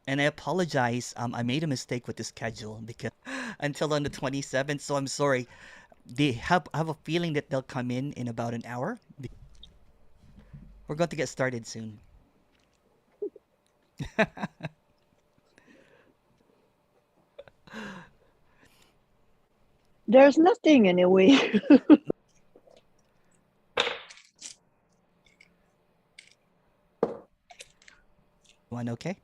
And I apologize. I made a mistake with the schedule because until on the 27th. So I'm sorry. They have I have a feeling that they'll come in about an hour. We're going to get started soon. There's nothing anyway. One okay?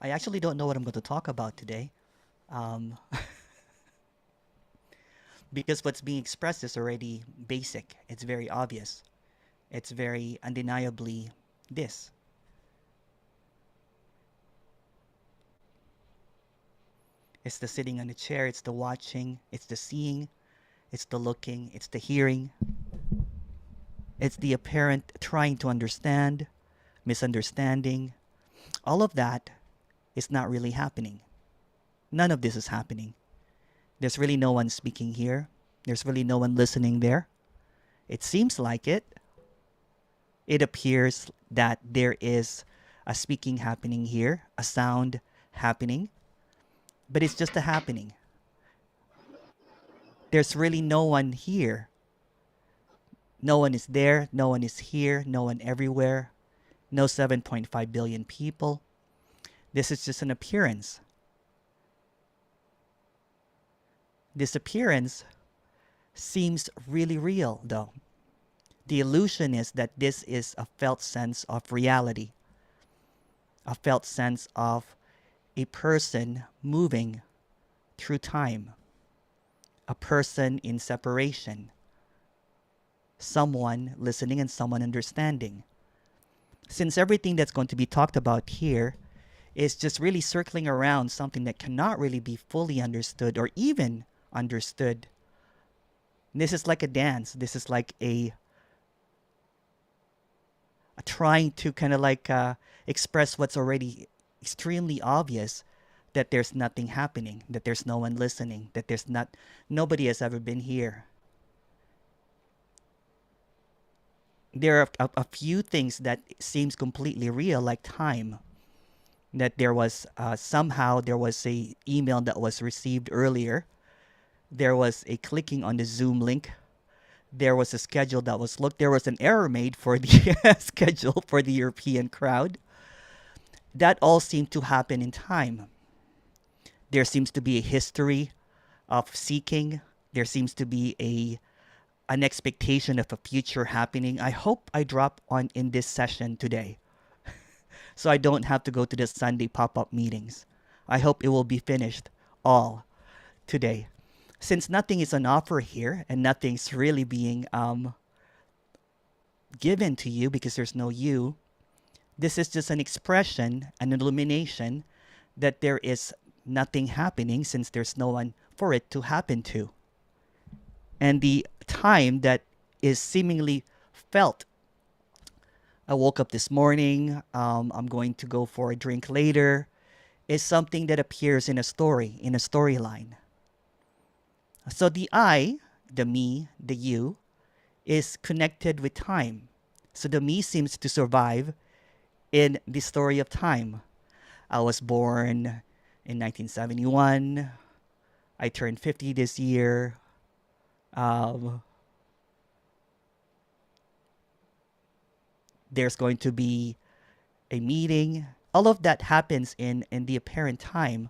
I actually don't know what I'm going to talk about today. Um, because what's being expressed is already basic. It's very obvious. It's very undeniably this. It's the sitting on the chair, it's the watching, it's the seeing, it's the looking, it's the hearing, it's the apparent trying to understand, misunderstanding. All of that is not really happening. None of this is happening. There's really no one speaking here. There's really no one listening there. It seems like it. It appears that there is a speaking happening here, a sound happening, but it's just a happening. There's really no one here. No one is there, no one is here, no one everywhere, no 7.5 billion people. This is just an appearance. This appearance seems really real, though. The illusion is that this is a felt sense of reality, a felt sense of a person moving through time, a person in separation, someone listening and someone understanding. Since everything that's going to be talked about here is just really circling around something that cannot really be fully understood or even understood, this is like a dance. This is like a trying to kind of like express what's already extremely obvious, that there's nothing happening, that there's no one listening, that nobody has ever been here. There are a few things that seems completely real, like time. That there was somehow there was a email that was received earlier. There was a clicking on the Zoom link. There was a schedule that was looked. There was an error made for the schedule for the European crowd. That all seemed to happen in time. There seems to be a history of seeking. There seems to be an expectation of a future happening. I hope I drop on in this session today, so I don't have to go to the Sunday pop-up meetings. I hope it will be finished all today. Since nothing is on offer here and nothing's really being given to you because there's no you, this is just an expression, an illumination that there is nothing happening since there's no one for it to happen to. And the time that is seemingly felt. I woke up this morning, I'm going to go for a drink later, is something that appears in a story, in a storyline. So the I, the me, the you, is connected with time. So the me seems to survive in the story of time. I was born in 1971. I turned 50 this year. Um, there's going to be a meeting. All of that happens in the apparent time.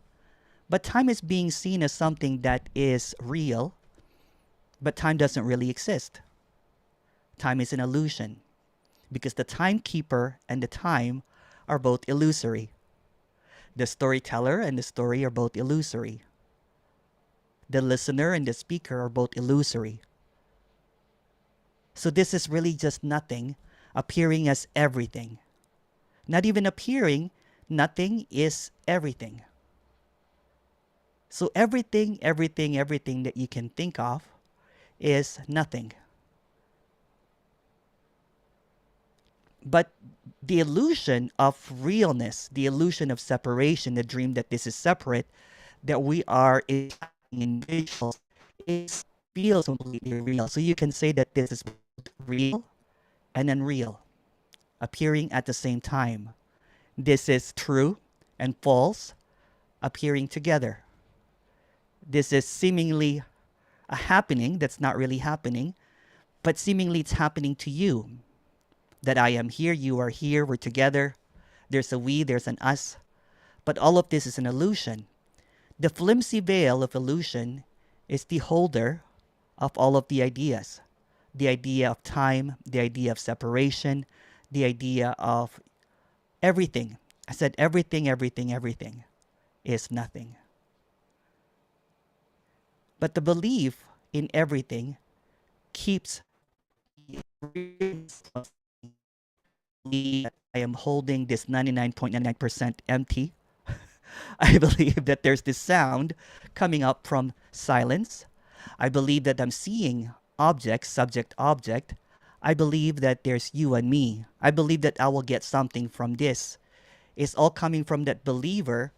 But time is being seen as something that is real, but time doesn't really exist. Time is an illusion because the timekeeper and the time are both illusory. The storyteller and the story are both illusory. The listener and the speaker are both illusory. So this is really just nothing appearing as everything. Not even appearing, nothing is everything. So everything that you can think of is nothing. But the illusion of realness, the illusion of separation, the dream that this is separate, that we are individuals, is feels completely real. So you can say that this is real and unreal, appearing at the same time. This is true and false, appearing together. This is seemingly a happening that's not really happening, but seemingly it's happening to you. That I am here, you are here, we're together. There's a we, there's an us. But all of this is an illusion. The flimsy veil of illusion is the holder of all of the ideas. The idea of time, the idea of separation, the idea of everything. I said everything is nothing. But the belief in everything keeps I am holding this 99.99% empty. I believe that there's this sound coming up from silence. I believe that I'm seeing objects, subject, object. I believe that there's you and me. I believe that I will get something from this. It's all coming from that believer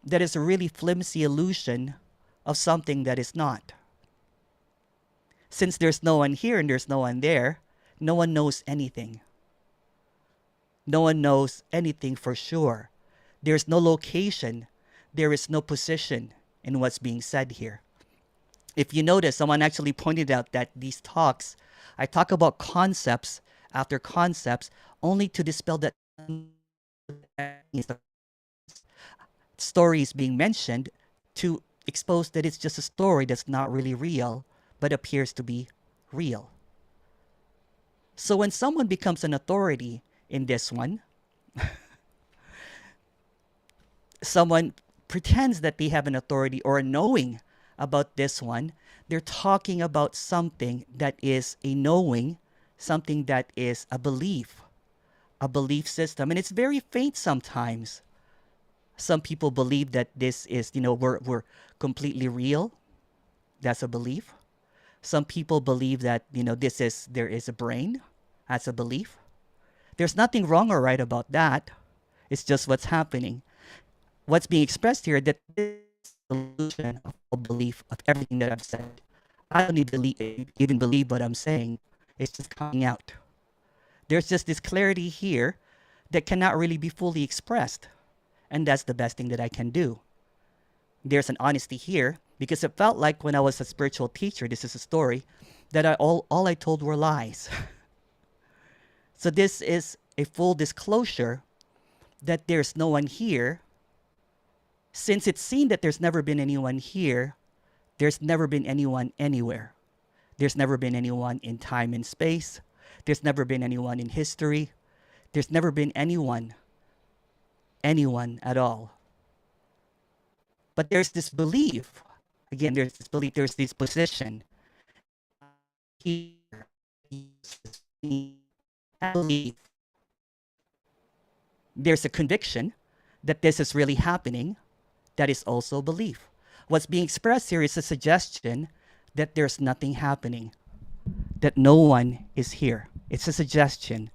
that is a really flimsy illusion of something that is not. Since there's no one here and there's no one there, no one knows anything. No one knows anything for sure. There's no location. There is no position in what's being said here. If you notice, someone actually pointed out that these talks, I talk about concepts after concepts only to dispel that story is being mentioned to expose that it's just a story that's not really real but appears to be real. So when someone becomes an authority in this one, someone pretends that they have an authority or a knowing about this one, they're talking about something that is a knowing, something that is a belief system. And it's very faint sometimes. Some people believe that this is, we're completely real. That's a belief. Some people believe that, there is a brain. That's a belief. There's nothing wrong or right about that. It's just what's happening. What's being expressed here, that this illusion of all belief of everything that I've said. I don't even believe what I'm saying. It's just coming out. There's just this clarity here that cannot really be fully expressed. And that's the best thing that I can do. There's an honesty here because it felt like when I was a spiritual teacher, this is a story, that all I told were lies. So this is a full disclosure that there's no one here. Since it's seen that there's never been anyone here, there's never been anyone anywhere. There's never been anyone in time and space. There's never been anyone in history. There's never been anyone at all. But there's this belief. Again, there's this belief, there's this position. Here, I believe there's a conviction that this is really happening. That is also belief. What's being expressed here is a suggestion that there's nothing happening, that no one is here. It's a suggestion.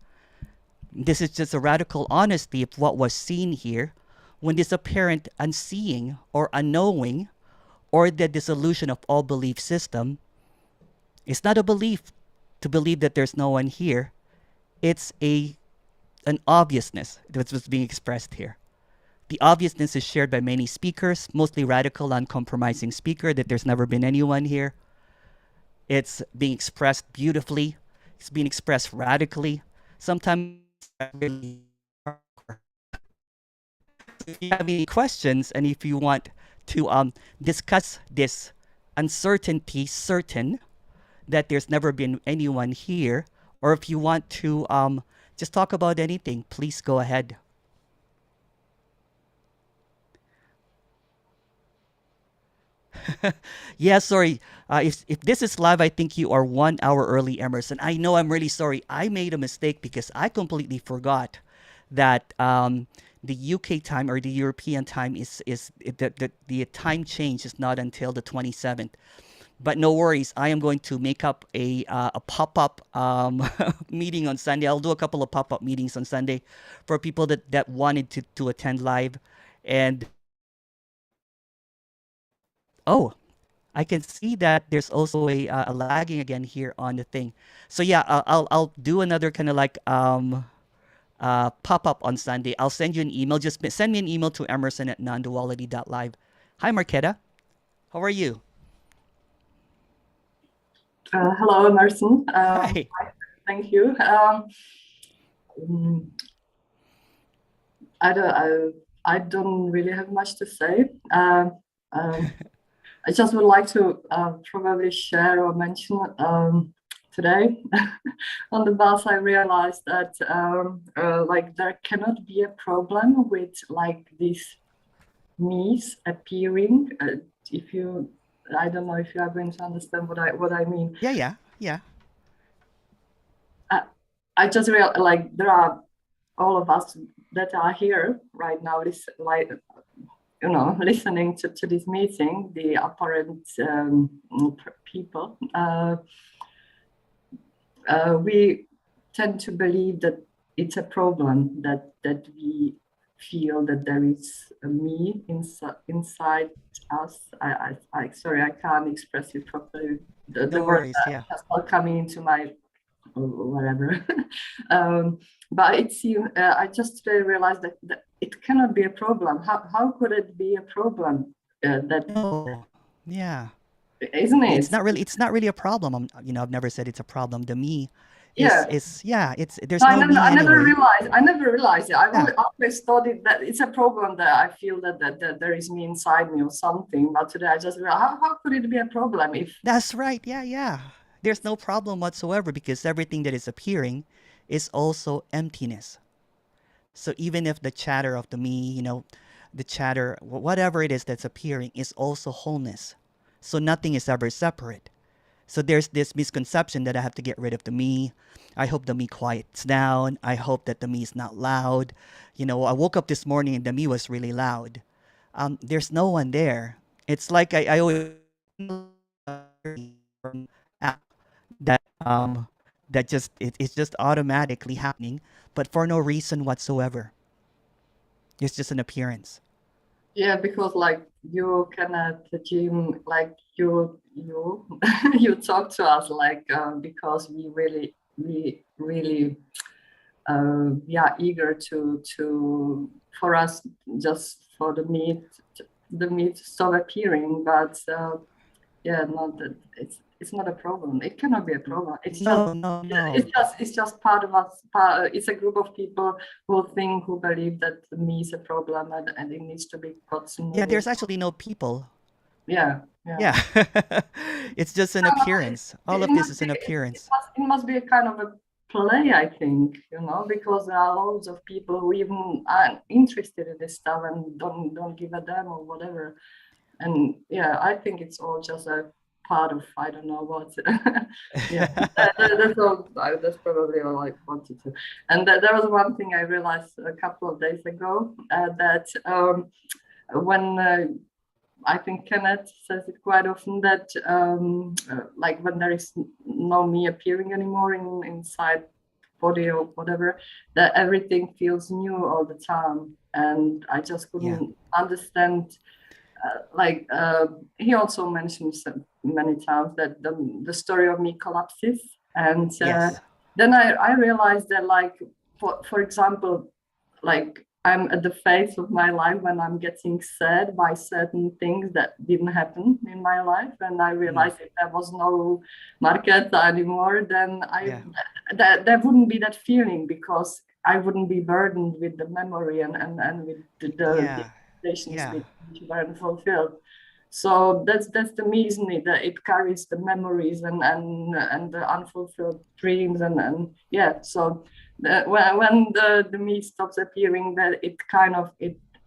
This is just a radical honesty of what was seen here when this apparent unseeing or unknowing or the dissolution of all belief system is not a belief to believe that there's no one here. It's an obviousness that's what's being expressed here. The obviousness is shared by many speakers, mostly radical, uncompromising speaker, that there's never been anyone here. It's being expressed beautifully. It's being expressed radically. Sometimes really. If you have any questions and if you want to discuss this uncertainty, certain that there's never been anyone here, or if you want to just talk about anything, please go ahead. Yeah, sorry. If this is live, I think you are 1 hour early, Emerson. I know. I'm really sorry. I made a mistake because I completely forgot that the UK time or the European time is the time change is not until the 27th. But no worries. I am going to make up a pop up meeting on Sunday. I'll do a couple of pop up meetings on Sunday for people that wanted to attend live, and oh, I can see that there's also a lagging again here on the thing. So yeah, I'll do another kind of like pop up on Sunday. I'll send you an email. Just send me an email to Emerson at non-duality.live. Hi, Marquetta. How are you? Hello, Emerson. Hi. Thank you. Mm, I don't really have much to say. I just would like to probably share or mention today on the bus. I realized that like there cannot be a problem with like these me's appearing. If you, I don't know if you are going to understand what I mean. Yeah, yeah, yeah. I just real like there are all of us that are here right now, like listening to this meeting, the apparent people. We tend to believe that it's a problem that we feel that there is a me inside us. Sorry, I can't express it properly. The No word worries. Yeah. that's not coming into my or whatever. But it's you. I just realized that it cannot be a problem. How could it be a problem? That No. Yeah. isn't Yeah, it? it's not really a problem. I've never said it's a problem. The me Yeah. is yeah, it's there's So no me I never anyway. realized. I never realized it. Yeah. Always thought that it's a problem that I feel that there is me inside me or something. But today I just realized how could it be a problem if That's right. Yeah, yeah. There's no problem whatsoever because everything that is appearing is also emptiness. So even if the chatter of the me, the chatter, whatever it is that's appearing is also wholeness. So nothing is ever separate. So there's this misconception that I have to get rid of the me. I hope the me quiets down. I hope that the me is not loud. I woke up this morning and the me was really loud. There's no one there. It's like I always app that that it's just automatically happening, but for no reason whatsoever. It's just an appearance. yeah, because like you can at the gym, like you you talk to us like because we really we are eager to for us just for the meat to stop appearing, but yeah, not that it's not a problem. It cannot be a problem. No, no, no. It's just part of us. It's a group of people who believe that me is a problem and it needs to be got Yeah, smooth. there's actually no people. Yeah, yeah. Yeah. It's just an appearance. All It of this must is be an appearance. it must be a kind of a play, I think, because there are loads of people who even are interested in this stuff and don't give a damn or whatever. And yeah, I think it's all just a part of I don't know what. Yeah, that's all. That's probably all I wanted to. And there was one thing I realized a couple of days ago that when I think Kenneth says it quite often that like when there is no me appearing anymore inside body or whatever, that everything feels new all the time, and I just Yeah. couldn't understand like he also mentions many times that the story of me collapses, and Yes. then I realized that like for example, like I'm at the phase of my life when I'm getting sad by certain things that didn't happen in my life, and I Mm. realized if there was no market anymore, then Yeah. there wouldn't be that feeling because I wouldn't be burdened with the memory and with the Yeah. expectations Yeah. which weren't fulfilled. So that's the me, isn't it? That it carries the memories and the unfulfilled dreams and yeah. So when the me stops appearing, that it kind of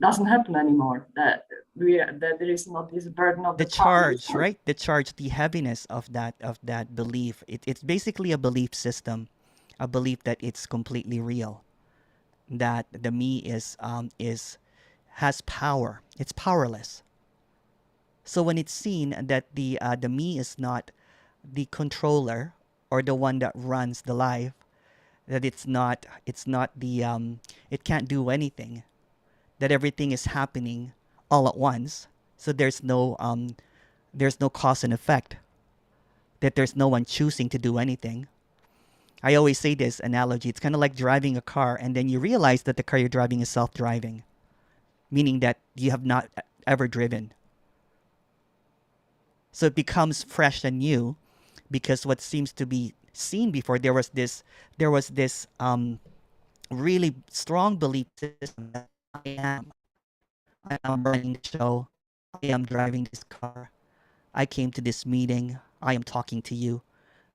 doesn't happen anymore. That there is not this burden of The the past. charge, right? The charge, the heaviness of that belief. It's basically a belief system, a belief that it's completely real, that the me is has power. It's powerless. So when it's seen that the me is not the controller or the one that runs the life, that it's not the it can't do anything, that everything is happening all at once. So there's no cause and effect, that there's no one choosing to do anything. I always say this analogy. It's kind of like driving a car and then you realize that the car you're driving is self-driving, meaning that you have not ever driven. So it becomes fresh and new, because what seems to be seen before, there was this really strong belief system that I am running the show, I am driving this car, I came to this meeting, I am talking to you.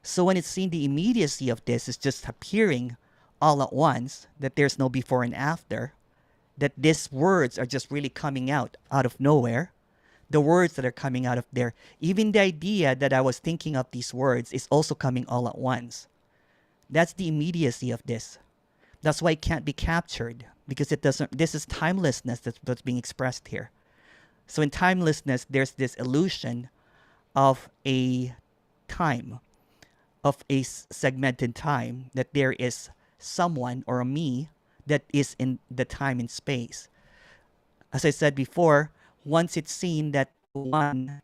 So when it's seen, the immediacy of this is just appearing all at once, that there's no before and after, that these words are just really coming out of nowhere. The words that are coming out of there, even the idea that I was thinking of these words is also coming all at once. That's the immediacy of this. That's why it can't be captured, because it doesn't. This is timelessness that's being expressed here. So in timelessness, there's this illusion of a time, of a segmented time, that there is someone or a me that is in the time and space. As I said before, once it's seen that one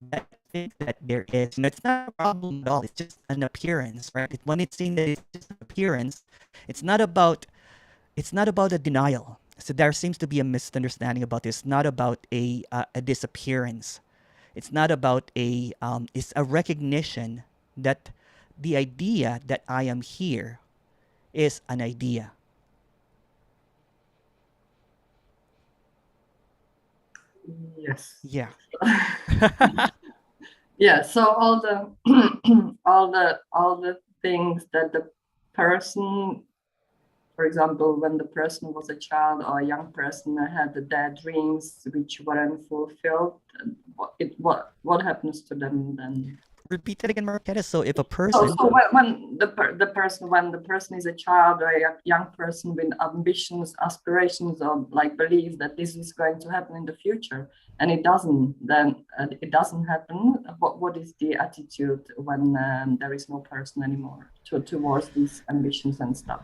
that thinks that there is, it's not a problem at all. It's just an appearance, right? When it's seen that it's just an appearance, it's not about a denial. So there seems to be a misunderstanding about this. It's not about a disappearance. It's not about it's a recognition that the idea that I am here is an idea. Yes. Yeah. Yeah. So all the all the things that the person, for example, when the person was a child or a young person, had their dreams which weren't fulfilled, what happens to them then? Repeat that again, Marquetta. So if a So, person, when the person is a child or a young person with ambitions, aspirations, or like believes that this is going to happen in the future, and it doesn't, then it doesn't happen. What is the attitude when there is no person anymore towards these ambitions and stuff?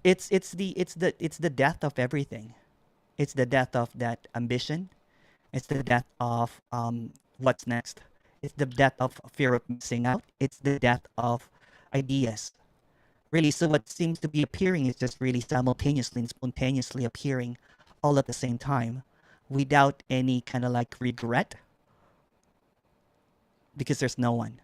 it's the death of everything. It's the death of that ambition. It's the death of what's next. It's the death of fear of missing out. It's the death of ideas. Really, so what seems to be appearing is just really simultaneously and spontaneously appearing all at the same time, without any kind of like regret, because there's no one,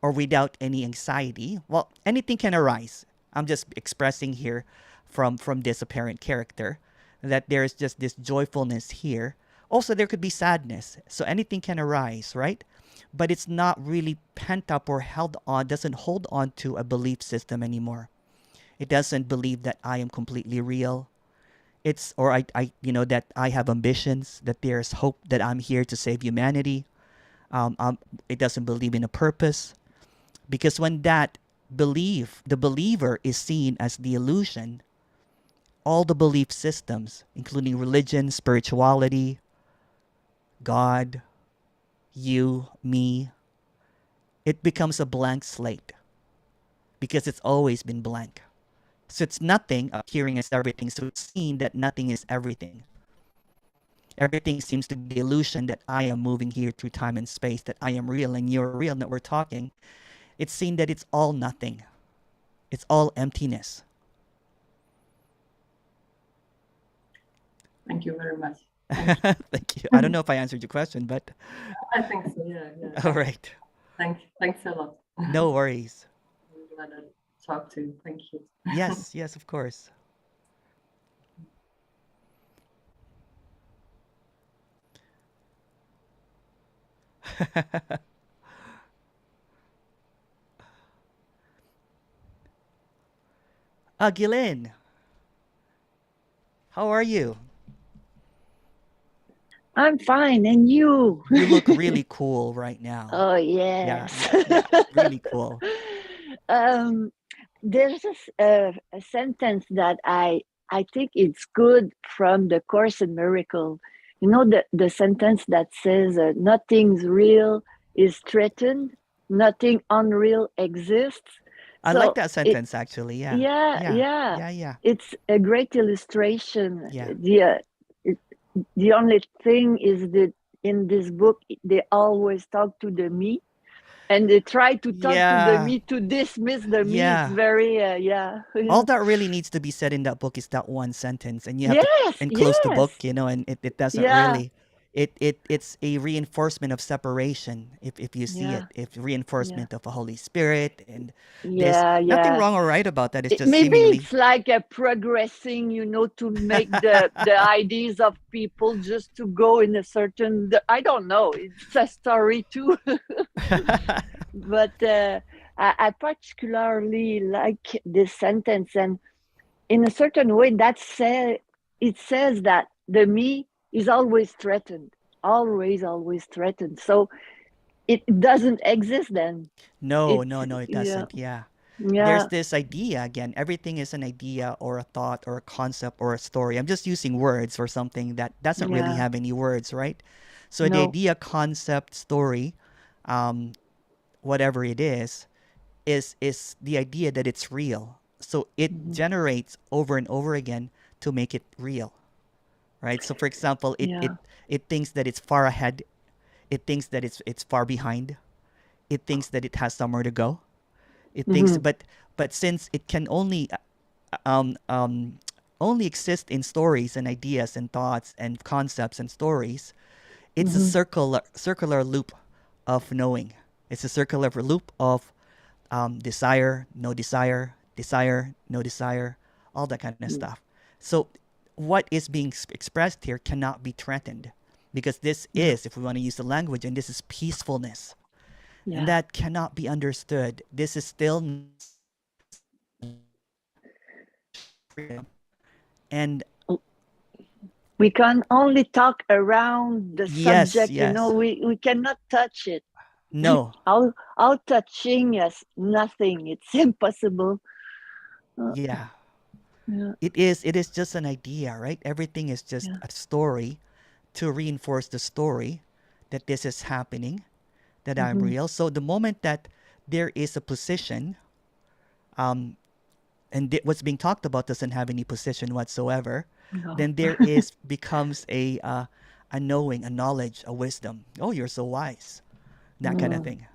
or without any anxiety. Well, anything can arise. I'm just expressing here from this apparent character that there's just this joyfulness here. Also, there could be sadness. So anything can arise, right? But it's not really pent up or held on, doesn't hold on to a belief system anymore. It doesn't believe that I am completely real. It's, or that I have ambitions, that there's hope, that I'm here to save humanity. It doesn't believe in a purpose, because when that belief, the believer is seen as the illusion, all the belief systems, including religion, spirituality, God, you, me, it becomes a blank slate, because it's always been blank. So it's nothing appearing as everything. So it's seen that nothing is everything. Everything seems to be the illusion that I am moving here through time and space, that I am real and you're real and that we're talking. It's seen that it's all nothing. It's all emptiness. Thank you very much. Thank you. I don't know if I answered your question, but I think so. Yeah. all right. Thanks a lot. No worries. I'm glad I talked to you. Thank you. Yes, of course. Gillian, how are you? I'm fine, and you? You look really cool right now. Oh Yeah, yes. yeah, yeah. Really cool. um, there's a sentence that I think it's good from the Course in Miracle. You know the sentence that says nothing's real is threatened, nothing unreal exists. I like So that it sentence actually. Yeah. yeah Yeah. yeah Yeah, yeah. it's a great illustration. Yeah. It, the only thing is that in this book they always talk to the me, and they try to talk to the Yeah. me to dismiss the me. It's Yeah. very yeah All yeah that really needs to be said in that book is that one sentence, and you have to yes enclose the yes book, and it doesn't yeah really it's a reinforcement of separation if you see it. yeah It's yeah reinforcement of a Holy Spirit, and there's yeah nothing yeah wrong or right about that. It's just maybe seemingly it's like a progressing, to make the ideas of people just to go in a certain, I don't know, it's a story too. But I particularly like this sentence, and in a certain way that it says that the me is always threatened, always threatened, so it doesn't exist then. no, It's no, no, it yeah doesn't. Yeah. There's yeah this idea again. Everything is an idea or a thought or a concept or a story. I'm just using words for something that doesn't really yeah have any words, right? So the no idea, concept, story, um, whatever it is the idea that it's real. So it Mhm. generates over and over again to make it real, right? So for example, Yeah. it thinks that it's far ahead. It thinks that it's far behind. It thinks that it has somewhere to go. It thinks, Hmm. but since it can um, um, only exist in stories and ideas and thoughts and concepts and stories, it's a Hmm. circular loop of knowing. It's a circular loop of desire, desire, no desire, all that kind of stuff. So, what is being expressed here cannot be threatened because this Yeah. is, if we want to use the language, and this is peacefulness. And Yeah. that cannot be understood. This is stillness, freedom. And We can only talk around the yes, subject, yes. we cannot touch it. No. All touching is nothing. It's impossible. Uh, Yeah. yeah. It is just an idea, right? Everything is just Yeah. a story to reinforce the story that this is happening, that I'm Hmm. real. So the moment that there is a position, um, and what's being talked about doesn't have any position whatsoever, No. then there is becomes a knowing, a knowledge, a wisdom. Oh, you're so wise, that kind of Mm. thing.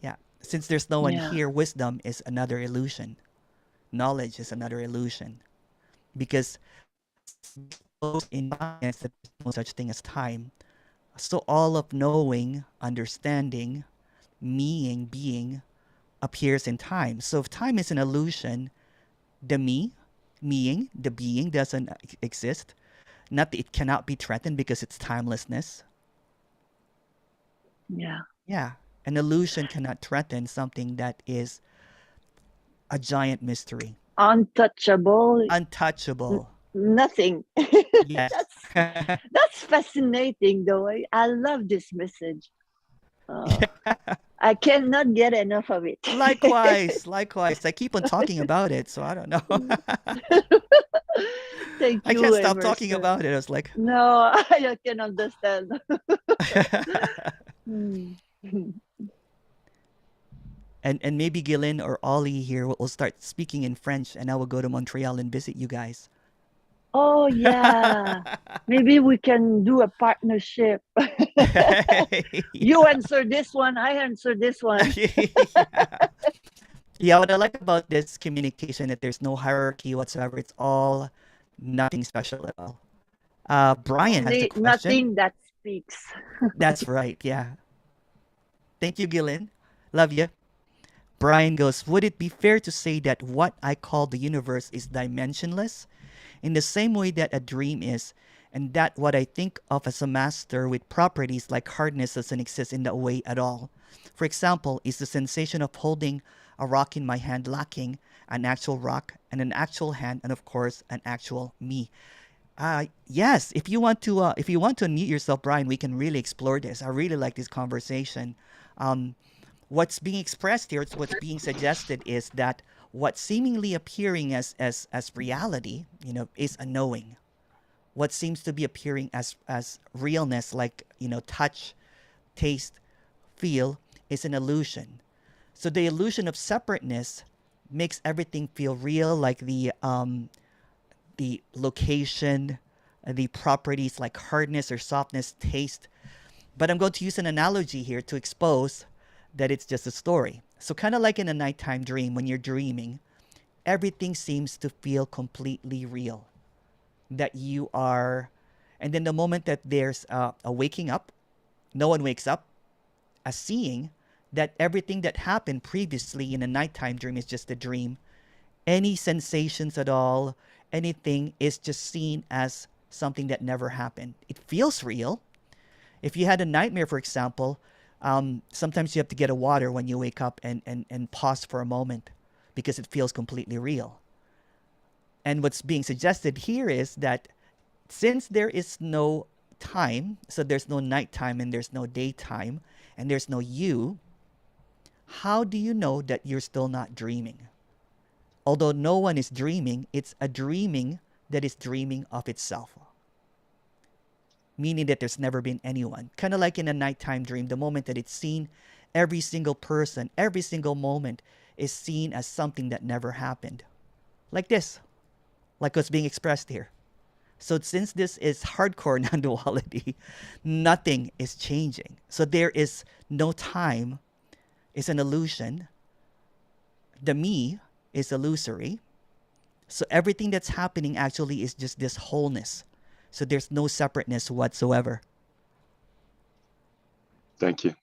Yeah. Since there's no one Yeah. here, wisdom is another illusion. Knowledge is another illusion because close in science that there's no such thing as time. So all of knowing, understanding, meing, being appears in time. So if time is an illusion, the meing, the being doesn't exist. Not that it cannot be threatened because it's timelessness. Yeah. Yeah, an illusion cannot threaten something that is a giant mystery, Untouchable. untouchable. Nothing. Yes. That's fascinating, though. I love this message. Uh, Yeah. I cannot get enough of it. Likewise, likewise. I keep on talking about it, so I don't know. Thank I can't you, stop talking Emerson. about it. I was like, No, I can understand. Hmm. and maybe Gillen or Ollie here will start speaking in French, and I will go to Montreal and visit you guys. Oh, yeah. Maybe we can do a partnership. You Yeah. answer this one, I answer this one. Yeah. Yeah, what I like about this communication that there's no hierarchy whatsoever. It's all nothing special at all. Brian has the Only question. nothing that speaks. That's right. Yeah. Thank you, Gillen. Love you. Brian goes, would it be fair to say that what I call the universe is dimensionless? In the same way that a dream is, and that what I think of as a master with properties like hardness doesn't exist in that way at all. For example, is the sensation of holding a rock in my hand lacking an actual rock and an actual hand and of course an actual me? Yes, if you want to unmute yourself, Brian, we can really explore this. I really like this conversation. Um, what's being expressed here, what's being suggested is that what seemingly appearing as reality, is a knowing. What seems to be appearing as realness, like touch, taste, feel, is an illusion. So the illusion of separateness makes everything feel real, like the location, the properties like hardness or softness, taste. But I'm going to use an analogy here to expose that it's just a story. So, kind of like in a nighttime dream, when you're dreaming, everything seems to feel completely real. That you are, and then the moment that there's a waking up, no one wakes up, a seeing that everything that happened previously in a nighttime dream is just a dream. Any sensations at all, anything is just seen as something that never happened. It feels real. If you had a nightmare, for example, sometimes you have to get a water when you wake up and pause for a moment because it feels completely real. And what's being suggested here is that since there is no time, so there's no nighttime and there's no daytime and there's no you, how do you know that you're still not dreaming? Although no one is dreaming, it's a dreaming that is dreaming of itself. Meaning that there's never been anyone. Kind of like in a nighttime dream, the moment that it's seen, every single person, every single moment is seen as something that never happened. Like this, like what's being expressed here. So since this is hardcore non-duality, nothing is changing. So there is no time, it's an illusion. The me is illusory. So everything that's happening actually is just this wholeness. So there's no separateness whatsoever. Thank you.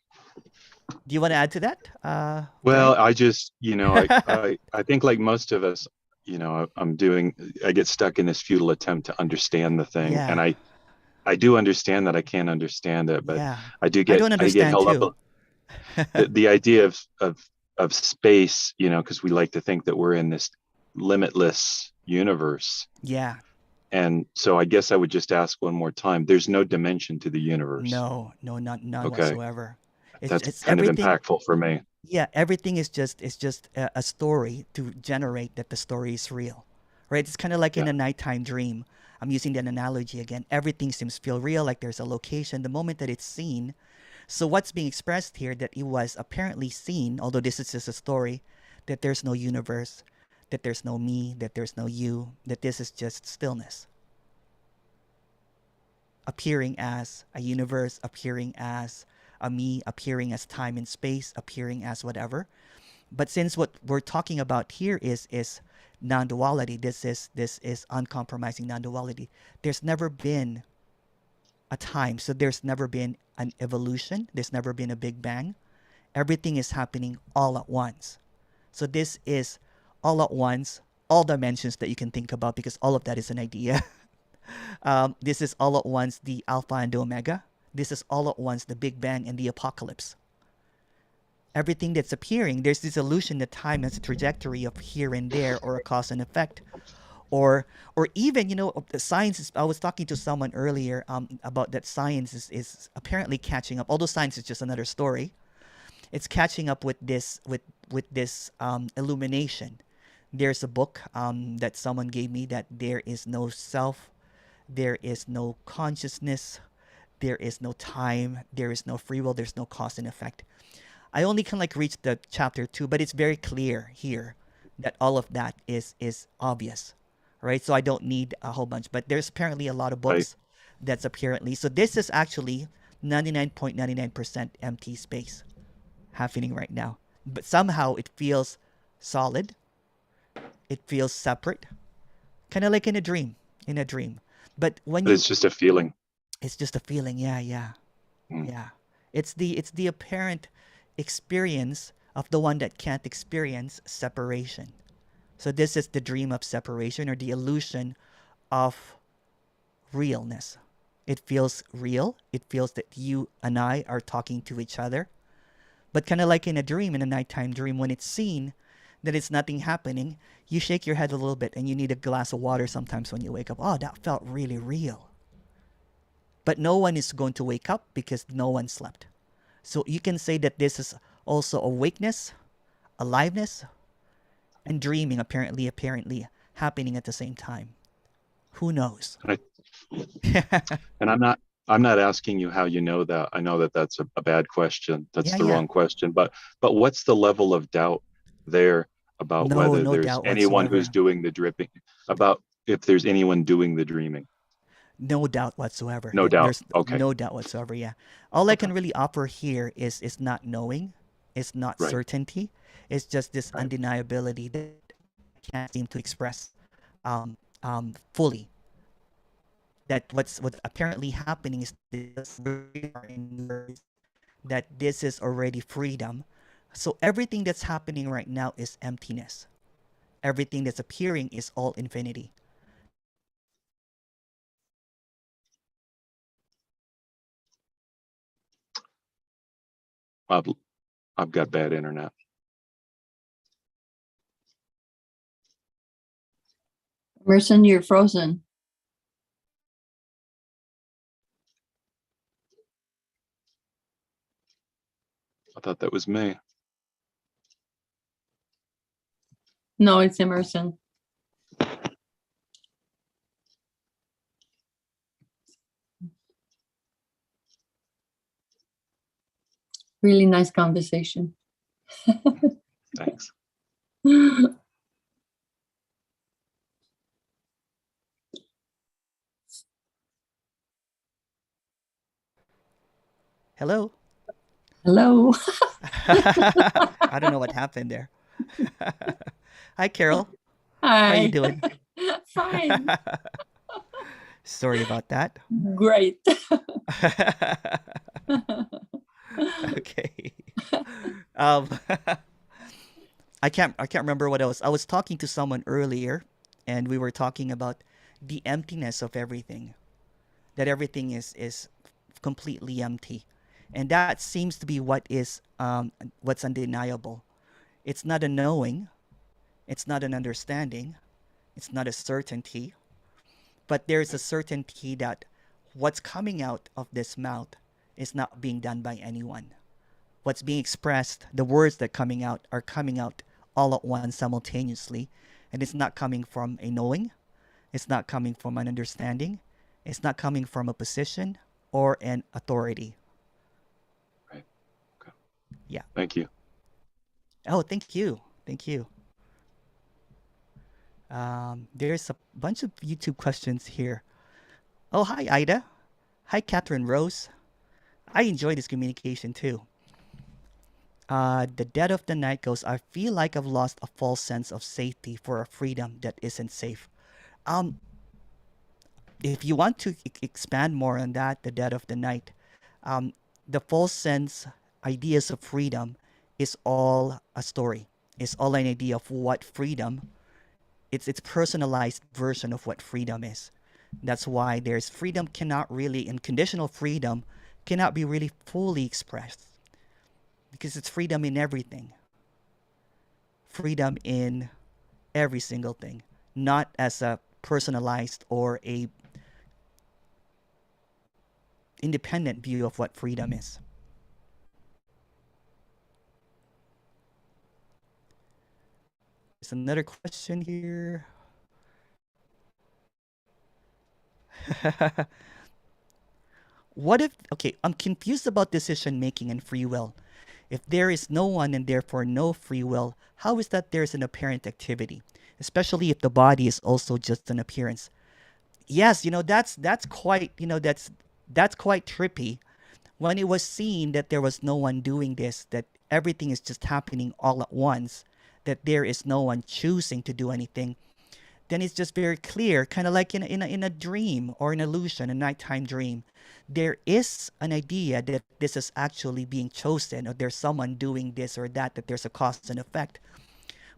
Do you want to add to that? Well, Brian? I just, I think like most of us, I get stuck in this futile attempt to understand the thing. And Yeah. I do understand that I can't understand it, but Yeah. I I don't get understand held too. up. The idea of space, because we like to think that we're in this limitless universe. Yeah. And so I guess I would just ask one more time. There's no dimension to the universe. No, none Okay. whatsoever. That's It's kind of everything. impactful for me. Yeah, everything is just a story to generate that the story is real, right? It's kind of like in Yeah. a nighttime dream. I'm using that analogy again. Everything seems to feel real, like there's a location. The moment that it's seen, so what's being expressed here that it was apparently seen, although this is just a story, that there's no universe, that there's no me, that there's no you, that this is just stillness, appearing as a universe, appearing as a me, appearing as time and space, appearing as whatever. But since what we're talking about here is non-duality, this is uncompromising non-duality. There's never been a time, so there's never been an evolution. There's never been a big bang. Everything is happening all at once. So this is all at once, all dimensions that you can think about, because all of that is an idea. This is all at once the alpha and the omega. This is all at once the big bang and the apocalypse. Everything that's appearing, there's this illusion that time has a trajectory of here and there, or a cause and effect, or even the science is, I was talking to someone earlier about that science is apparently catching up, although science is just another story. It's catching up with this illumination. There's a book that someone gave me, that there is no self, there is no consciousness, there is no time, there is no free will, there's no cause and effect. I only can like reach the chapter 2, but it's very clear here that all of that is obvious, right? So I don't need a whole bunch, but there's apparently a lot of Right. books that's apparently, so this is actually 99.99% empty space happening right now. But somehow it feels solid, it feels separate, kind of like in a dream, But when But you, it's just a feeling. it's just a feeling, yeah, yeah. Mm. Yeah. It's the apparent experience of the one that can't experience separation. So this is the dream of separation, or the illusion of realness. It feels real. It feels that you and I are talking to each other. But kind of like in a dream, in a nighttime dream, when it's seen, that it's nothing happening, you shake your head a little bit and you need a glass of water sometimes when you wake up. Oh, that felt really real. But no one is going to wake up because no one slept. So you can say that this is also awakeness, aliveness, and dreaming apparently happening at the same time. Who knows? And, and I'm not asking you how you know that. I know that that's a bad question. That's the wrong question. But what's the level of doubt there about whether No there's doubt anyone who's whatsoever. doing the dripping, about if there's anyone doing the dreaming? No doubt whatsoever. No doubt. There's Okay. no doubt whatsoever. Yeah. All I Okay. can really offer here is not knowing. It's not Right. certainty. It's just this Right. undeniability that I can't seem to express fully. That what's apparently happening is this, that this is already freedom. So everything that's happening right now is emptiness. Everything that's appearing is all infinity. I've got bad internet. Emerson, you're frozen. I thought that was me. No, it's Emerson. Really nice conversation. Thanks. Hello? Hello. I don't know what happened there. Hi, Carol. Hi. How you doing? Fine. Sorry about that. Great. Okay. Um, I can't remember what I was talking to someone earlier, and we were talking about the emptiness of everything. That everything is completely empty, and that seems to be what's undeniable. It's not a knowing, it's not an understanding, it's not a certainty, but there's a certainty that what's coming out of this mouth is not being done by anyone. What's being expressed, the words that are coming out all at once simultaneously, and it's not coming from a knowing, it's not coming from an understanding, it's not coming from a position or an authority. Right. Okay. Yeah. Thank you. Oh, thank you. Thank you. There's a bunch of YouTube questions here. Oh, hi, Ida. Hi, Catherine Rose. I enjoy this communication too. The dead of the night goes, I feel like I've lost a false sense of safety for a freedom that isn't safe. Um, if you want to expand more on that, the dead of the night, um, the false sense ideas of freedom is all a story. It's all an idea of what freedom. It's personalized version of what freedom is. That's why there's freedom cannot really, unconditional freedom cannot be really fully expressed because it's freedom in everything. Freedom in every single thing, not as a personalized or a independent view of what freedom is. There's another question here. What if, okay, I'm confused about decision making and free will. If there is no one and therefore no free will, how is that there's an apparent activity? Especially if the body is also just an appearance. Yes, that's quite, that's quite trippy. When it was seen that there was no one doing this, that everything is just happening all at once, that there is no one choosing to do anything, then it's just very clear, kind of like in a dream or an illusion, a nighttime dream. There is an idea that this is actually being chosen, or there's someone doing this or that there's a cause and effect.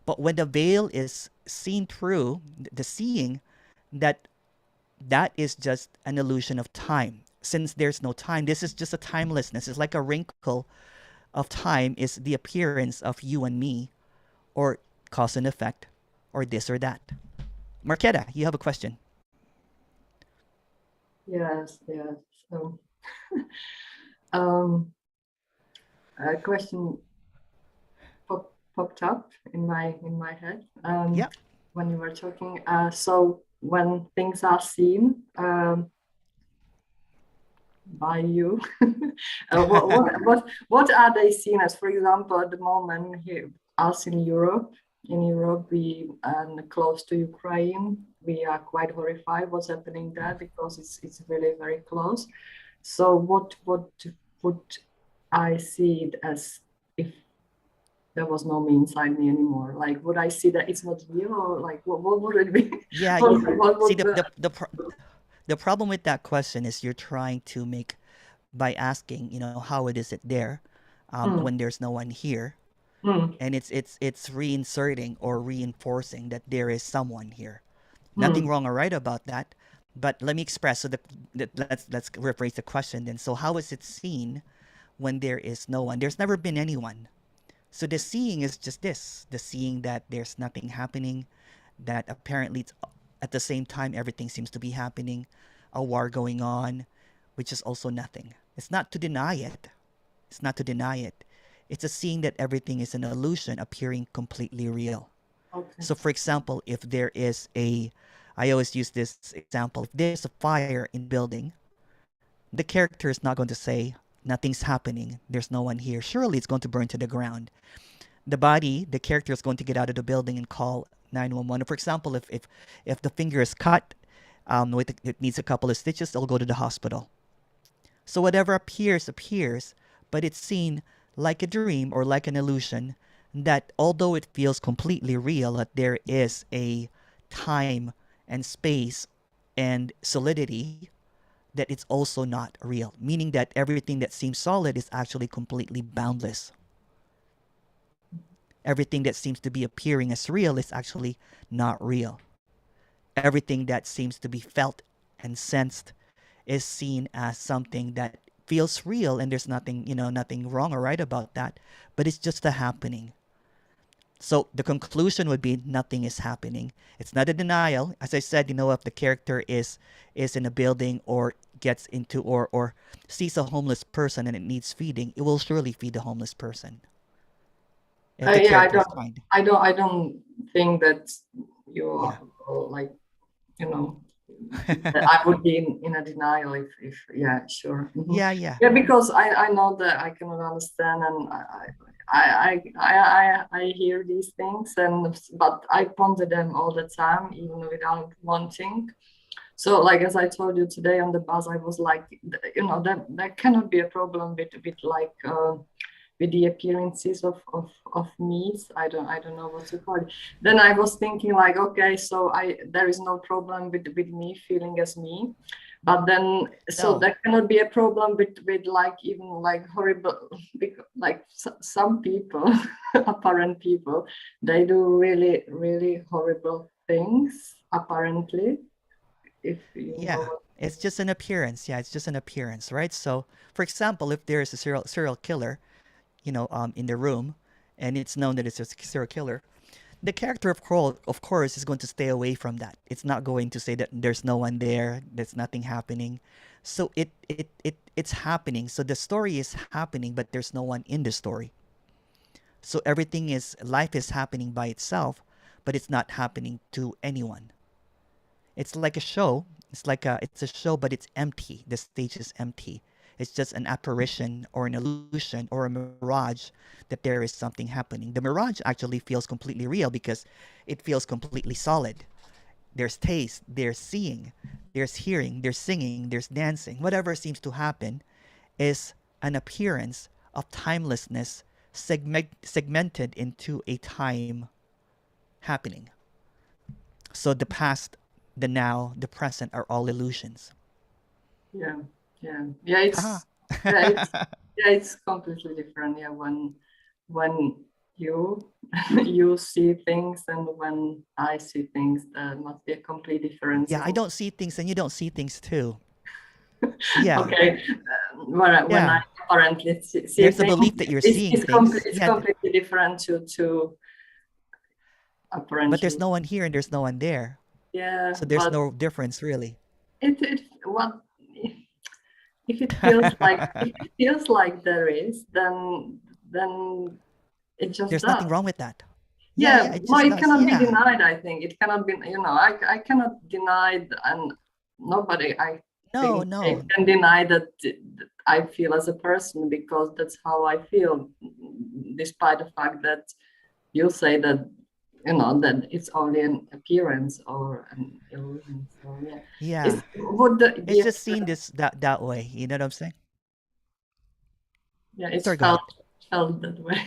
But when the veil is seen through, the seeing, that that is just an illusion of time. Since there's no time, this is just a timelessness. It's like a wrinkle of time is the appearance of you and me, or cause and effect, or this or that. Marquetta, you have a question. Yes. So, a question popped up in my head Yep. when you were talking. So when things are seen by you, what are they seen as? For example, at the moment here, us in Europe, we close to Ukraine, we are quite horrified what's happening there because it's really very close. So what would I see it as if there was no me inside me anymore? Like, would I see that it's not real, or like what would it be? Yeah. what See, would the problem with that question is you're trying to make, by asking, how is it there, when there's no one here, and it's reinserting or reinforcing that there is someone here. Nothing wrong or right about that, but let me express. So let's rephrase the question then. So how is it seen when there is no one? There's never been anyone. So the seeing is just this: the seeing that there's nothing happening, that apparently it's, at the same time everything seems to be happening, a war going on, which is also nothing. It's not to deny it. It's not to deny it. It's a seeing that everything is an illusion appearing completely real. Okay. So, for example, if there is I always use this example, if there's a fire in a building, the character is not going to say, nothing's happening, there's no one here. Surely it's going to burn to the ground. The character is going to get out of the building and call 911. For example, if the finger is cut, it needs a couple of stitches, they'll go to the hospital. So whatever appears, but it's seen like a dream or like an illusion, that although it feels completely real, that there is a time and space and solidity, that it's also not real. Meaning that everything that seems solid is actually completely boundless. Everything that seems to be appearing as real is actually not real. Everything that seems to be felt and sensed is seen as something that feels real, and there's nothing wrong or right about that, but it's just a happening. So the conclusion would be nothing is happening. It's not a denial. As I said, if the character is in a building or gets into or sees a homeless person and it needs feeding, it will surely feed the homeless person. If the character is kind. I don't think that you're like, that I would be in a denial if yeah, sure. Yeah. Yeah, because I know that I cannot understand, and I hear these things, but I ponder them all the time, even without wanting. So, like, as I told you today on the bus, I was like, that cannot be a problem with like with the appearances of meats. I don't know what to call it. Then I was thinking like, okay, so there is no problem with me feeling as me. But then, so that cannot be a problem with like even like horrible, like some people, apparent people, they do really, really horrible things, apparently. If you know. It's just an appearance. Yeah, it's just an appearance, right? So, for example, if there is a serial killer, in the room, and it's known that it's a serial killer, the character of course is going to stay away from that. It's not going to say that there's no one there, there's nothing happening. So it's happening. So the story is happening, but there's no one in the story. So life is happening by itself, but it's not happening to anyone. It's like a show. It's a show, but it's empty. The stage is empty. It's just an apparition or an illusion or a mirage that there is something happening. The mirage actually feels completely real because it feels completely solid. There's taste, there's seeing, there's hearing, there's singing, there's dancing. Whatever seems to happen is an appearance of timelessness segmented into a time happening. So the past, the now, the present are all illusions. Yeah. It's completely different. Yeah, when you see things and when I see things, there must be a complete difference. Yeah, I don't see things and you don't see things too. Yeah. Okay. When I apparently see there's things, a belief that you're seeing things. Completely different to But there's apparently. no one here and there's no one there. Yeah, So there's but no difference really. it what if it feels like there is, then it just There's nothing does. wrong with that. Yeah, Yeah, yeah, it no, just it does. cannot be Yeah. denied. I think it cannot be. I cannot deny and nobody I No, think no. can deny that I feel as a person, because that's how I feel, despite the fact that you say that that it's only an appearance or an illusion. So yeah, Yeah. would It's just seen this that way. You know what I'm saying? yeah, it's Sorry, go ahead. felt that way.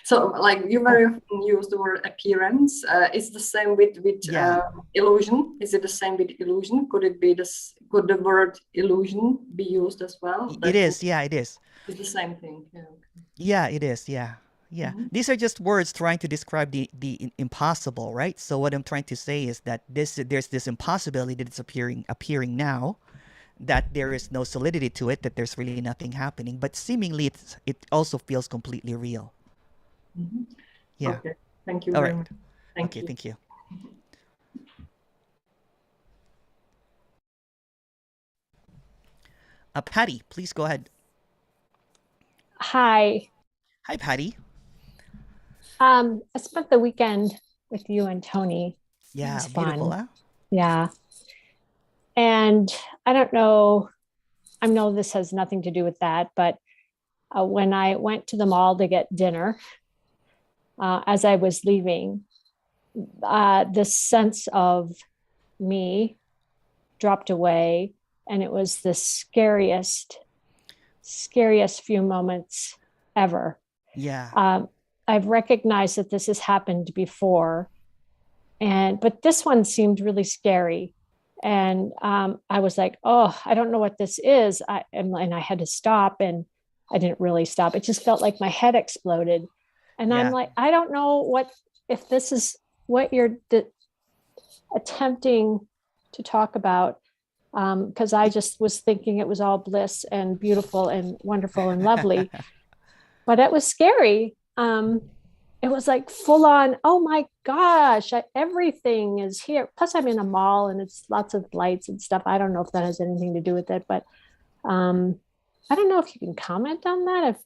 So like you Oh, very often use the word appearance. Is the same with yeah. illusion? Is it the same with illusion? Could it be this? Could the word illusion be used as well? It That is. Yeah, it is. is the same thing. Yeah. Okay. Yeah, it is. Yeah. Yeah. Mm-hmm. These are just words trying to describe the impossible, right? So what I'm trying to say is that there's this impossibility that it's appearing now, that there is no solidity to it, that there's really nothing happening, but seemingly it also feels completely real. Mm-hmm. Yeah. Okay. Thank you All very right. much. Thank Okay, you. thank you. Patty, please go ahead. Hi. Hi, Patty. I spent the weekend with you and Tony. It Yeah, was beautiful, fun. huh? Yeah. And I don't know, I know this has nothing to do with that, but when I went to the mall to get dinner, as I was leaving, this sense of me dropped away. And it was the scariest few moments ever. Yeah. I've recognized that this has happened before, but this one seemed really scary. And I was like, oh, I don't know what this is. And I had to stop, and I didn't really stop. It just felt like my head exploded. And I'm Yeah. like, I don't know if this is what you're attempting to talk about. Because I just was thinking it was all bliss and beautiful and wonderful and lovely, but it was scary. It was like full on, oh my gosh, everything is here. Plus, I'm in a mall and it's lots of lights and stuff. I don't know if that has anything to do with it, but I don't know if you can comment on that. If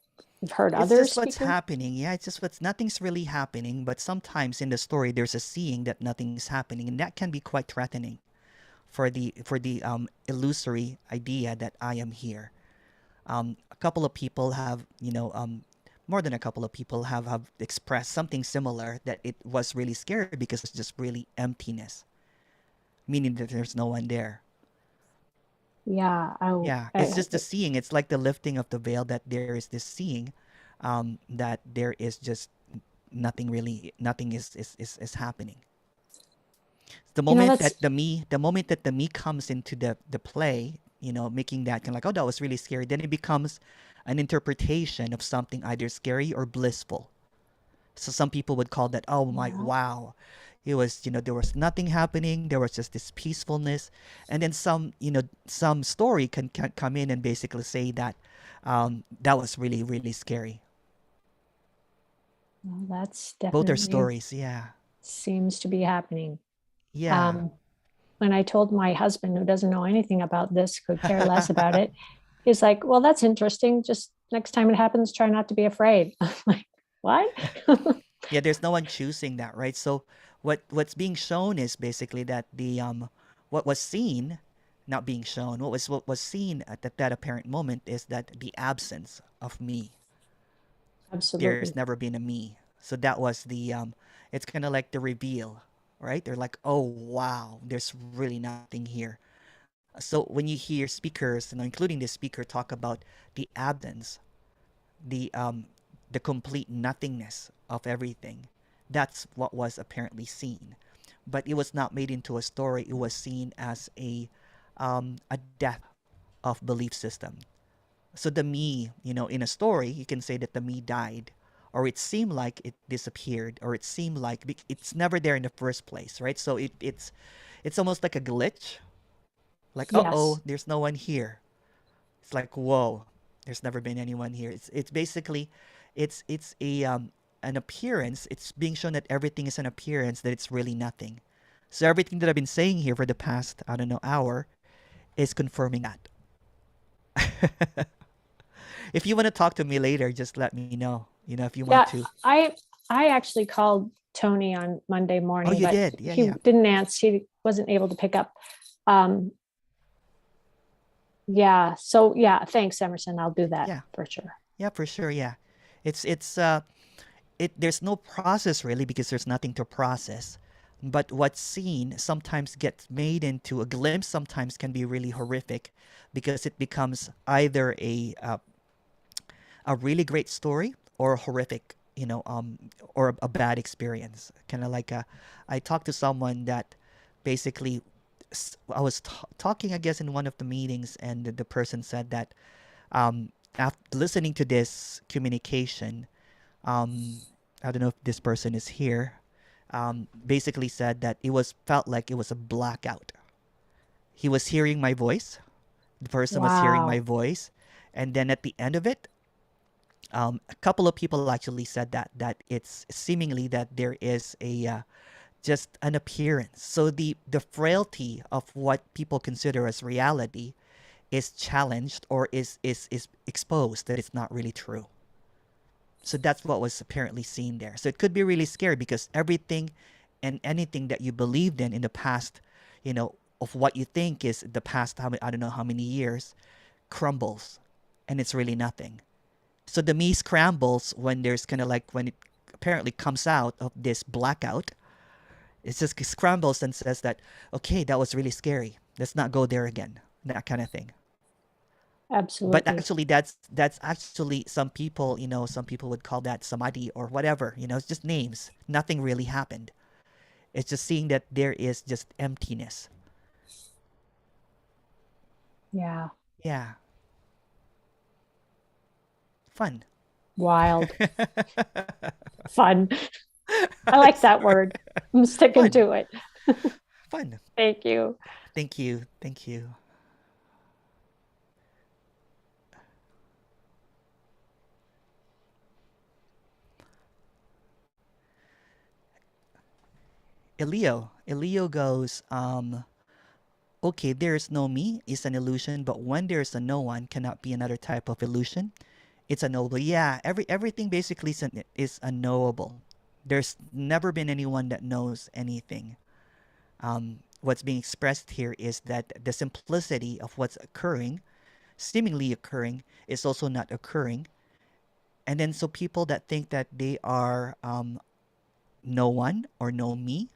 you've heard It's others just what's speaking. happening. Yeah, it's just what's nothing's really happening, but sometimes in the story there's a seeing that nothing's happening, and that can be quite threatening for the illusory idea that I am here. A couple of people have, more than a couple of people have expressed something similar, that it was really scary because it's just really emptiness, meaning that there's no one there. Yeah, Yeah, it's just the seeing. It's like the lifting of the veil, that there is this seeing, that there is just nothing really, nothing is happening. The moment that's that the me comes into the play, making that kind of like, oh, that was really scary, then it becomes an interpretation of something either scary or blissful. So some people would call that, oh my, yeah. wow, it was, there was nothing happening, there was just this peacefulness. And then some story can come in and basically say that that was really really scary. Well, that's Both are definitely stories. Yeah. seems to be happening. Yeah. When I told my husband, who doesn't know anything about this, could care less about it, he's like, well, that's interesting. Just next time it happens, try not to be afraid. I'm like, what? Yeah, there's no one choosing that, right? So what's being shown is basically that the what was seen, not being shown, what was seen at that apparent moment is that the absence of me. There's Absolutely. never been a me. So that was the it's kind of like the reveal, right? They're like, "Oh, wow, there's really nothing here." So when you hear speakers, including the speaker, talk about the absence, the um the complete nothingness of everything, that's what was apparently seen. But it was not made into a story. It was seen as a death of belief system. So the me, in a story, you can say that the me died, or it seemed like it disappeared, or it seemed like it's never there in the first place, right? So it's almost like a glitch, like, uh-oh, Yes. there's no one here. It's like, whoa, there's never been anyone here. It's basically, it's a an appearance, it's being shown that everything is an appearance, that it's really nothing. So everything that I've been saying here for the past, I don't know, hour is confirming that. If you want to talk to me later, just let me know. If you want to. I actually called Tony on Monday morning. Oh, you but did? Yeah, he yeah. didn't answer. He wasn't able to pick up. Yeah. So yeah, thanks, Emerson. I'll do that for sure. Yeah, for sure. Yeah. There's no process really because there's nothing to process. But what's seen sometimes gets made into a glimpse, sometimes can be really horrific because it becomes either a really great story or horrific, or a bad experience. Kind of like I talked to someone that basically I was talking, I guess, in one of the meetings, and the person said that after listening to this communication, I don't know if this person is here, basically said that felt like it was a blackout. He was hearing my voice. The person was hearing my voice. And then at the end of it, a couple of people actually said that it's seemingly that there is just an appearance. So the frailty of what people consider as reality is challenged or is exposed, that it's not really true. So that's what was apparently seen there. So it could be really scary because everything and anything that you believed in the past, of what you think is the past, I don't know how many years, crumbles, and it's really nothing. So the me scrambles when there's kind of like when it apparently comes out of this blackout. It just scrambles and says that, okay, that was really scary. Let's not go there again. That kind of thing. Absolutely. But actually, that's actually some people would call that samadhi or whatever. It's just names. Nothing really happened. It's just seeing that there is just emptiness. Yeah. Yeah. Fun. Wild. Fun. I like that word. I'm sticking to it. Fun. Thank you. Thank you. Thank you. Elio goes, okay, there is no me is an illusion, but when there is a no one, cannot be another type of illusion. It's unknowable. Yeah, everything basically is unknowable. There's never been anyone that knows anything. What's being expressed here is that the simplicity of what's occurring, seemingly occurring, is also not occurring. And then so people that think that they are no one or no me,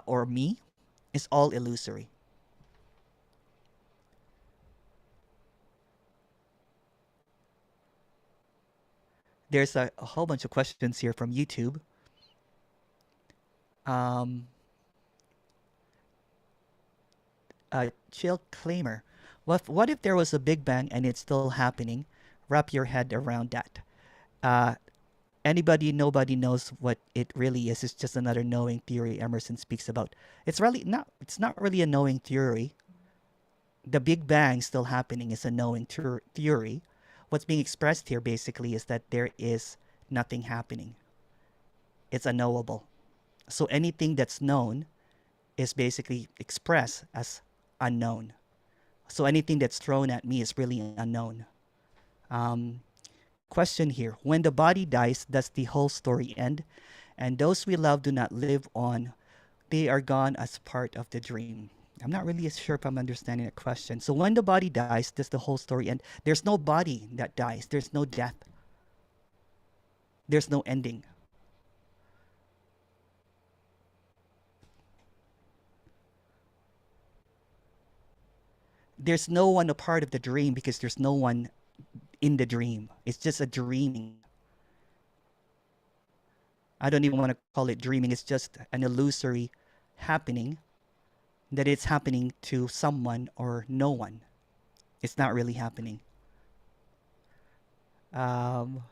or me, is all illusory. There's a whole bunch of questions here from YouTube. Chill Claimer. What if there was a Big Bang and it's still happening? Wrap your head around that. Nobody knows what it really is. It's just another knowing theory Emerson speaks about. It's not really a knowing theory. The Big Bang still happening is a knowing theory. What's being expressed here basically is that there is nothing happening. It's unknowable. So anything that's known is basically expressed as unknown. So anything that's thrown at me is really unknown. Question here. When the body dies, does the whole story end? And those we love do not live on. They are gone as part of the dream. I'm not really sure if I'm understanding the question. So when the body dies, does the whole story end? There's no body that dies. There's no death. There's no ending. There's no one a part of the dream because there's no one in the dream. It's just a dreaming. I don't even want to call it dreaming. It's just an illusory happening that it's happening to someone or no one. It's not really happening. Otto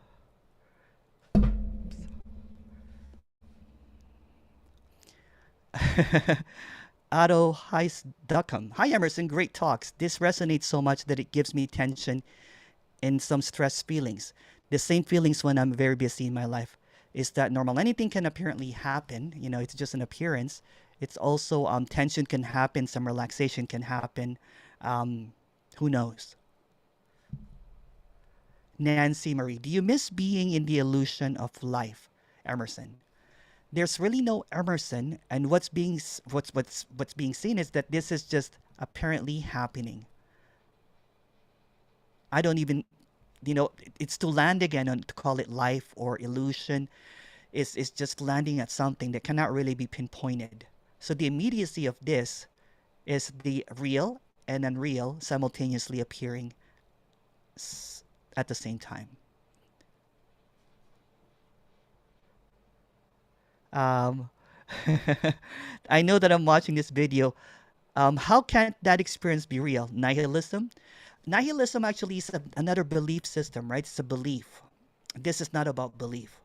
Heis.com. Hi Emerson, great talks. This resonates so much that it gives me tension and some stress feelings. The same feelings when I'm very busy in my life. is that normal. Anything can apparently happen. You know, it's just an appearance. It's also tension can happen, some relaxation can happen. Um, who knows? Nancy Marie, do you miss being in the illusion of life, Emerson? There's really no Emerson, and what's being seen is that this is just apparently happening. I don't even, you know, it's to land again on to call it life or illusion is just landing at something that cannot really be pinpointed. So the immediacy of this is the real and unreal simultaneously appearing at the same time. Um, I know that I'm watching this video. How can that experience be real? Nihilism? Nihilism actually is another belief system, right? It's a belief. This is not about belief.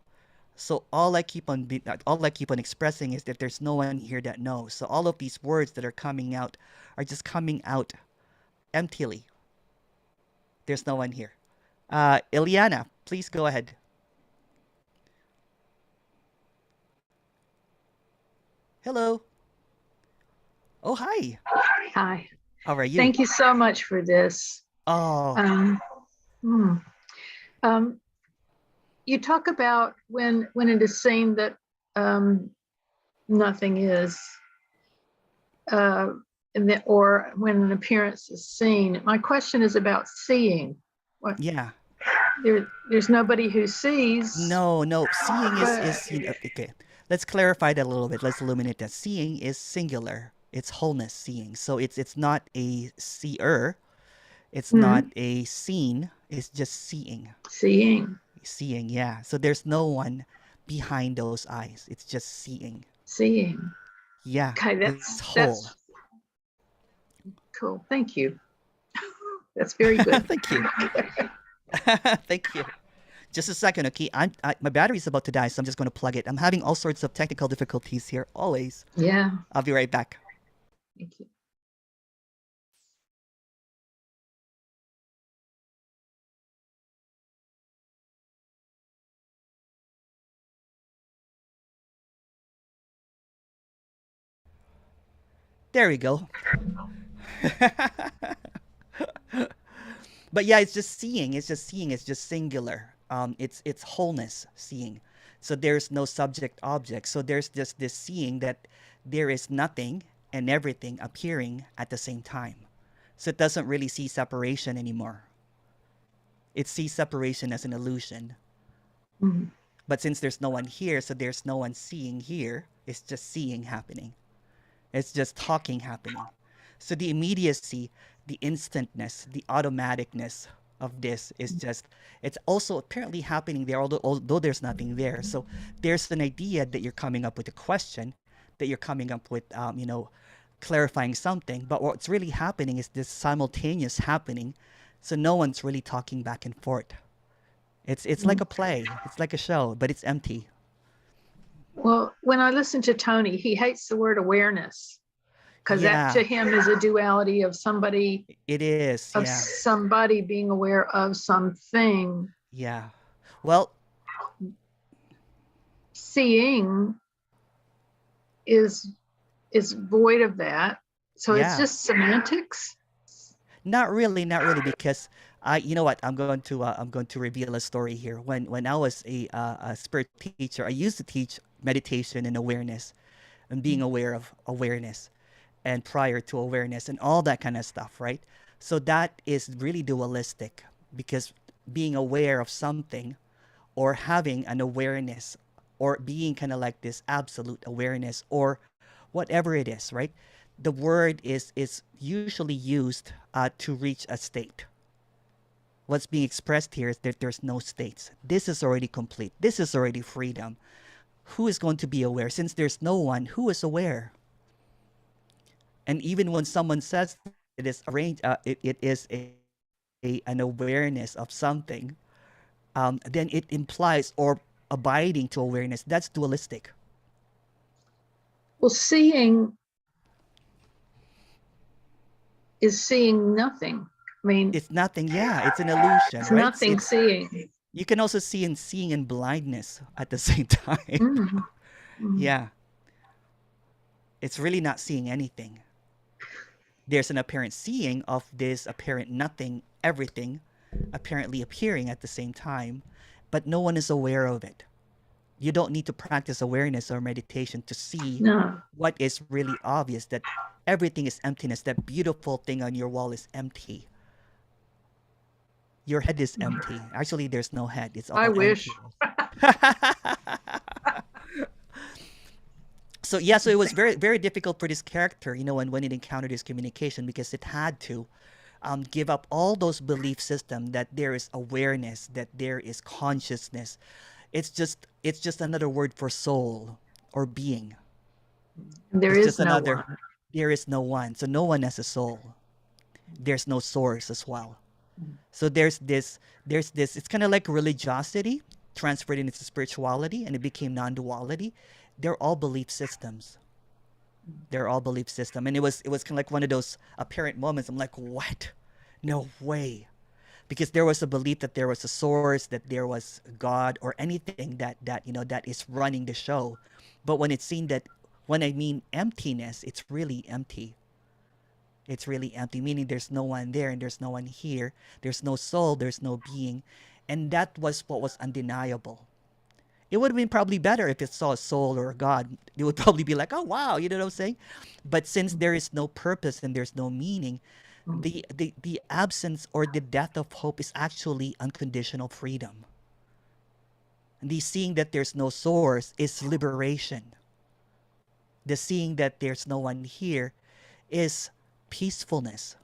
So all I keep on expressing is that there's no one here that knows. So all of these words that are coming out are just coming out emptily. There's no one here. Ileana, please go ahead. Hello. Oh, hi. Hi. How are you? Thank you so much for this. Oh, Hmm. You talk about when it is seen that nothing is, or when an appearance is seen. My question is about seeing. What, yeah. there's nobody who sees. No. Seeing but is you know, okay. Let's clarify that a little bit. Let's illuminate that. Seeing is singular. It's wholeness seeing. So it's not a seer. It's not a seen. It's just seeing. Seeing, yeah. So there's no one behind those eyes. It's just seeing. Seeing. Yeah. Okay, It's whole. that's cool. Thank you. That's very good. Thank you. Thank you. Just a second, okay? My battery's about to die, so I'm just going to plug it. I'm having all sorts of technical difficulties here, always. Yeah. I'll be right back. Thank you. There we go. But yeah, it's just seeing. It's just seeing. It's just singular. It's wholeness seeing. So there's no subject object. So there's just this seeing that there is nothing and everything appearing at the same time. So it doesn't really see separation anymore. It sees separation as an illusion. Mhm. But since there's no one here, so there's no one seeing here, it's just seeing happening. It's just talking happening. So the immediacy, the instantness, the automaticness of this is just, it's also apparently happening there, although there's nothing there. So there's an idea that you're coming up with a question, that you're coming up with, clarifying something. But what's really happening is this simultaneous happening. So no one's really talking back and forth. It's like a play. It's like a show, but it's empty. Well, when I listen to Tony, he hates the word awareness because Yeah. that to him is a duality of somebody It is, of yeah. somebody being aware of something. Yeah. Well, Seeing is void of that. So it's yeah. just semantics. Not really, because you know what? I'm going to reveal a story here. When I was a spirit teacher, I used to teach meditation and awareness, and being aware of awareness, and prior to awareness, and all that kind of stuff, right? So that is really dualistic, because being aware of something, or having an awareness, or being kind of like this absolute awareness, or whatever it is, right? The word is usually used to reach a state. What's being expressed here is that there's no states. This is already complete. This is already freedom. Who is going to be aware? Since there's no one, who is aware? And even when someone says it is arranged, it is an awareness of something, then it implies or abiding to awareness. That's dualistic. Well, seeing is seeing nothing. I mean, It's nothing. Yeah, it's an illusion, it's right? nothing seeing. You can also see in seeing and blindness at the same time. Mm. Mm. Yeah. It's really not seeing anything. There's an apparent seeing of this apparent nothing, everything, apparently appearing at the same time, but no one is aware of it. You don't need to practice awareness or meditation to see No. what is really obvious, that everything is emptiness. That beautiful thing on your wall is empty. Your head is empty. Actually, there's no head. It's all I wish. empty. So yeah, so it was very, very difficult for this character, when it encountered this communication, because it had to give up all those belief systems that there is awareness, that there is consciousness. It's just another word for soul or being. There It's is just no another. one. There is no one. So no one has a soul. There's no source as well. So there's this. It's kind of like religiosity transferred into spirituality, and it became non-duality. They're all belief systems. They're all belief system, and it was kind of like one of those apparent moments. I'm like, what? No way, because there was a belief that there was a source, that there was God or anything that is running the show. But when it's seen that, when I mean emptiness, it's really empty. It's really empty, meaning there's no one there and there's no one here. There's no soul, there's no being. And that was what was undeniable. It would have been probably better if it saw a soul or a God. It would probably be like, oh, wow, you know what I'm saying? But since there is no purpose and there's no meaning, the absence or the death of hope is actually unconditional freedom. And the seeing that there's no source is liberation. The seeing that there's no one here is peacefulness.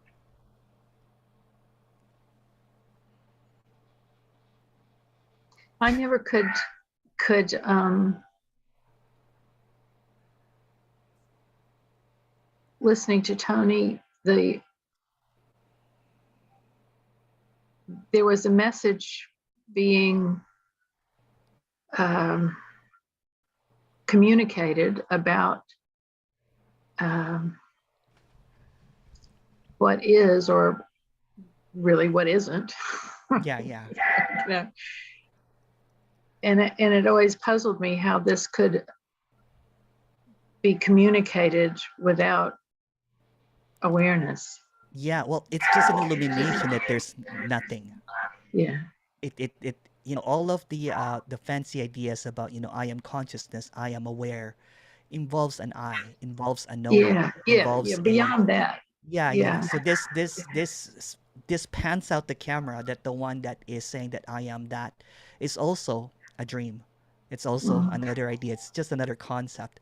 I never could listening to Tony, there was a message being communicated about what is, or really what isn't. Yeah. You know? And it always puzzled me how this could be communicated without awareness. Yeah, well, it's just an illumination that there's nothing. Yeah. It all of the fancy ideas about, I am consciousness, I am aware, involves an I, involves a knower, involves beyond that. Yeah. So this pans out the camera that the one that is saying that I am that is also a dream. It's also another idea. It's just another concept.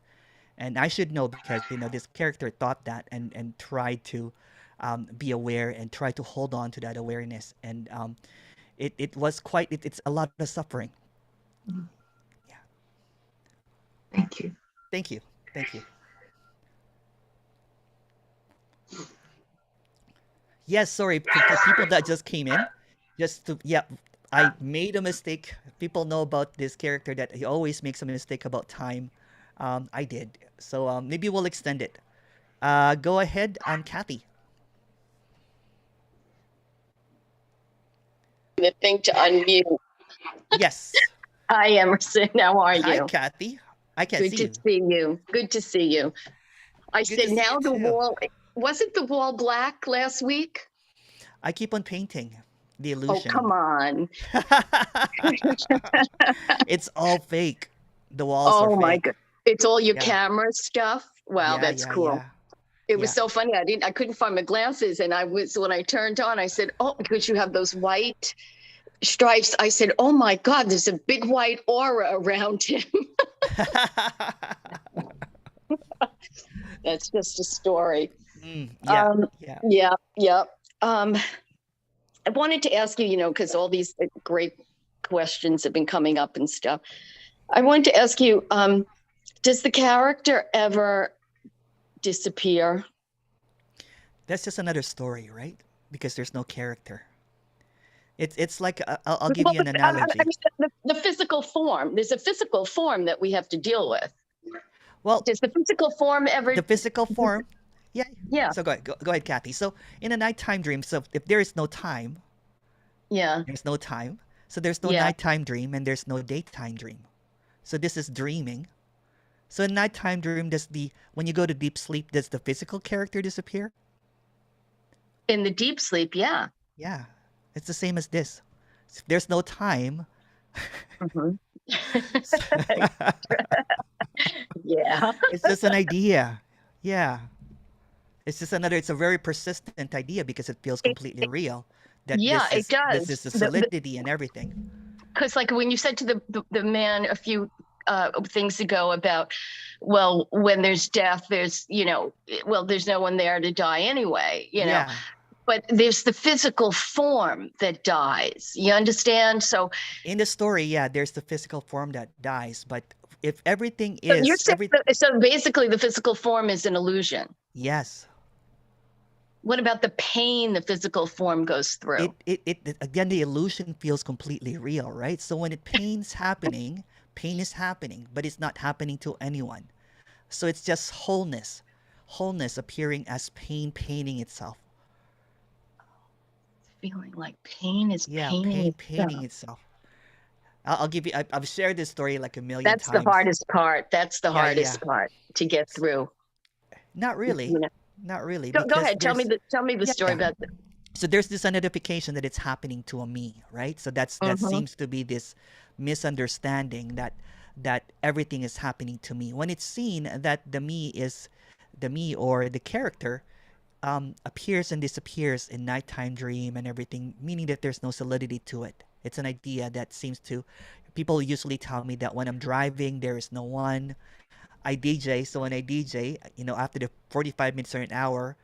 And I should know because, this character thought that and tried to be aware and try to hold on to that awareness. And it was it's a lot of suffering. Yeah. Thank you. Thank you. Yes, sorry, for people that just came in, I made a mistake. People know about this character that he always makes a mistake about time. I did. So maybe we'll extend it. Go ahead, Kathy. The thing to unmute. Yes. Hi, Emerson. How are you? Hi, Kathy. I can't see you. Good to see you. Good to see you. I Good to said see now you the too. wall. Wasn't the wall black last week? I keep on painting the Oh, illusion. come on. It's all fake. The walls are Oh, fake. my God. It's all your Yeah. camera stuff? Wow, that's cool. Yeah. It was Yeah. so funny. I couldn't find my glasses, and when I turned on, I said, "Oh, because you have those white stripes." I said, "Oh my God, there's a big white aura around him." That's just a story. Yeah. Yeah. I wanted to ask you, because all these great questions have been coming up and stuff. I wanted to ask you, does the character ever disappear? That's just another story, right? Because there's no character. It's like I'll give you an analogy. The physical form. There's a physical form that we have to deal with. Well, does the physical form ever? The physical form. Yeah. Yeah. So go ahead, Kathy. So in a nighttime dream, so if there is no time, yeah, there's no time. So there's no Yeah. nighttime dream and there's no daytime dream. So this is dreaming. So in nighttime dream, when you go to deep sleep, does the physical character disappear? In the deep sleep, yeah. Yeah, it's the same as this. If there's no time, Mhm. Yeah. it's just an idea. Yeah. It's a very persistent idea because it feels completely real that Yeah, it this is does. the solidity and everything. Because like when you said to the man a few things ago about, well, when there's death, there's, well, there's no one there to die anyway, Yeah. but there's the physical form that dies. You understand? So In the story, yeah, there's the physical form that dies, but if everything so you're is saying so basically the physical form is an illusion. yes. What about the pain the physical form goes through? It again, the illusion feels completely real, right? So when pain is happening, but it's not happening to anyone. So it's just wholeness appearing as pain painting itself. Feeling like pain is Yeah, painting painting itself. itself. I'll give you. I've shared this story like a million That's times. the hardest part. That's the Yeah, hardest part to get through. Not really. You know? Not really. Go Because ahead. Tell me the story about that. So there's this identification that it's happening to a me, right? So that seems to be this misunderstanding that everything is happening to me. When it's seen that the me or the character appears and disappears in nighttime dream and everything, meaning that there's no solidity to it. It's an idea that seems to people usually tell me that when I'm driving, there is no one. I DJ, so when I DJ, after the 45 minutes or an hour,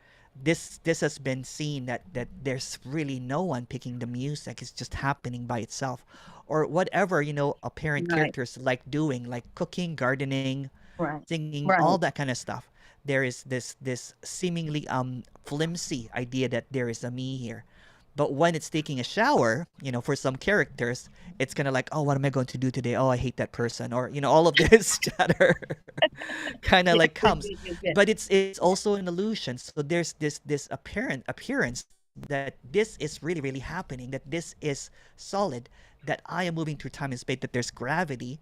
this has been seen that there's really no one picking the music. It's just happening by itself, or whatever apparent Right. characters like doing, like cooking, gardening, Right. singing, Right. all that kind of stuff. There is this seemingly flimsy idea that there is a me here. But when it's taking a shower, for some characters, it's kind of like, oh, what am I going to do today? Oh, I hate that person, or all of this chatter kind of like comes. But it's also an illusion. So there's this appearance that this is really really happening, that this is solid, that I am moving through time and space, that there's gravity.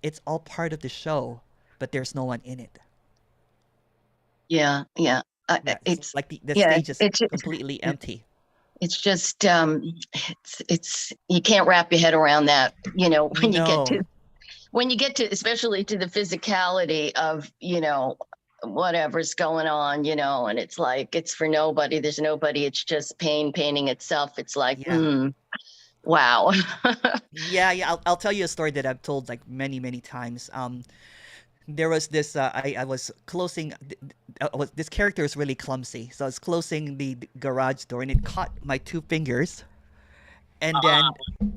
It's all part of the show, but there's no one in it. Yeah. Yeah. It's like the yeah, stage is it's completely empty. It's just it's you can't wrap your head around that, when you get to especially to the physicality of, whatever's going on, and it's like it's for nobody. There's nobody. It's just pain painting itself. It's like, wow. Yeah. I'll tell you a story that I've told like many times. There was this. I was closing. This character is really clumsy, so I was closing the garage door, and it caught my two fingers. And then,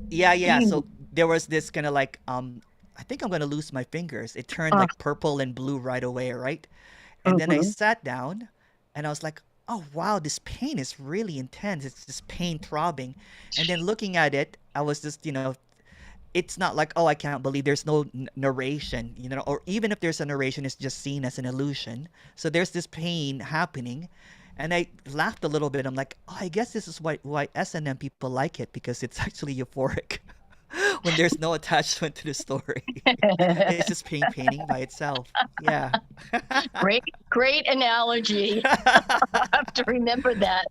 yeah. So there was this kind of like, I think I'm gonna lose my fingers. It turned like purple and blue right away, right? And then I sat down, and I was like, oh wow, this pain is really intense. It's just pain throbbing. And then looking at it, I was just, it's not like, oh, I can't believe there's no narration, or even if there's a narration, it's just seen as an illusion. So there's this pain happening. And I laughed a little bit. I'm like, oh, I guess this is why S&M people like it, because it's actually euphoric when there's no attachment to the story. It's just painting by itself. Yeah. Great analogy. I have to remember that.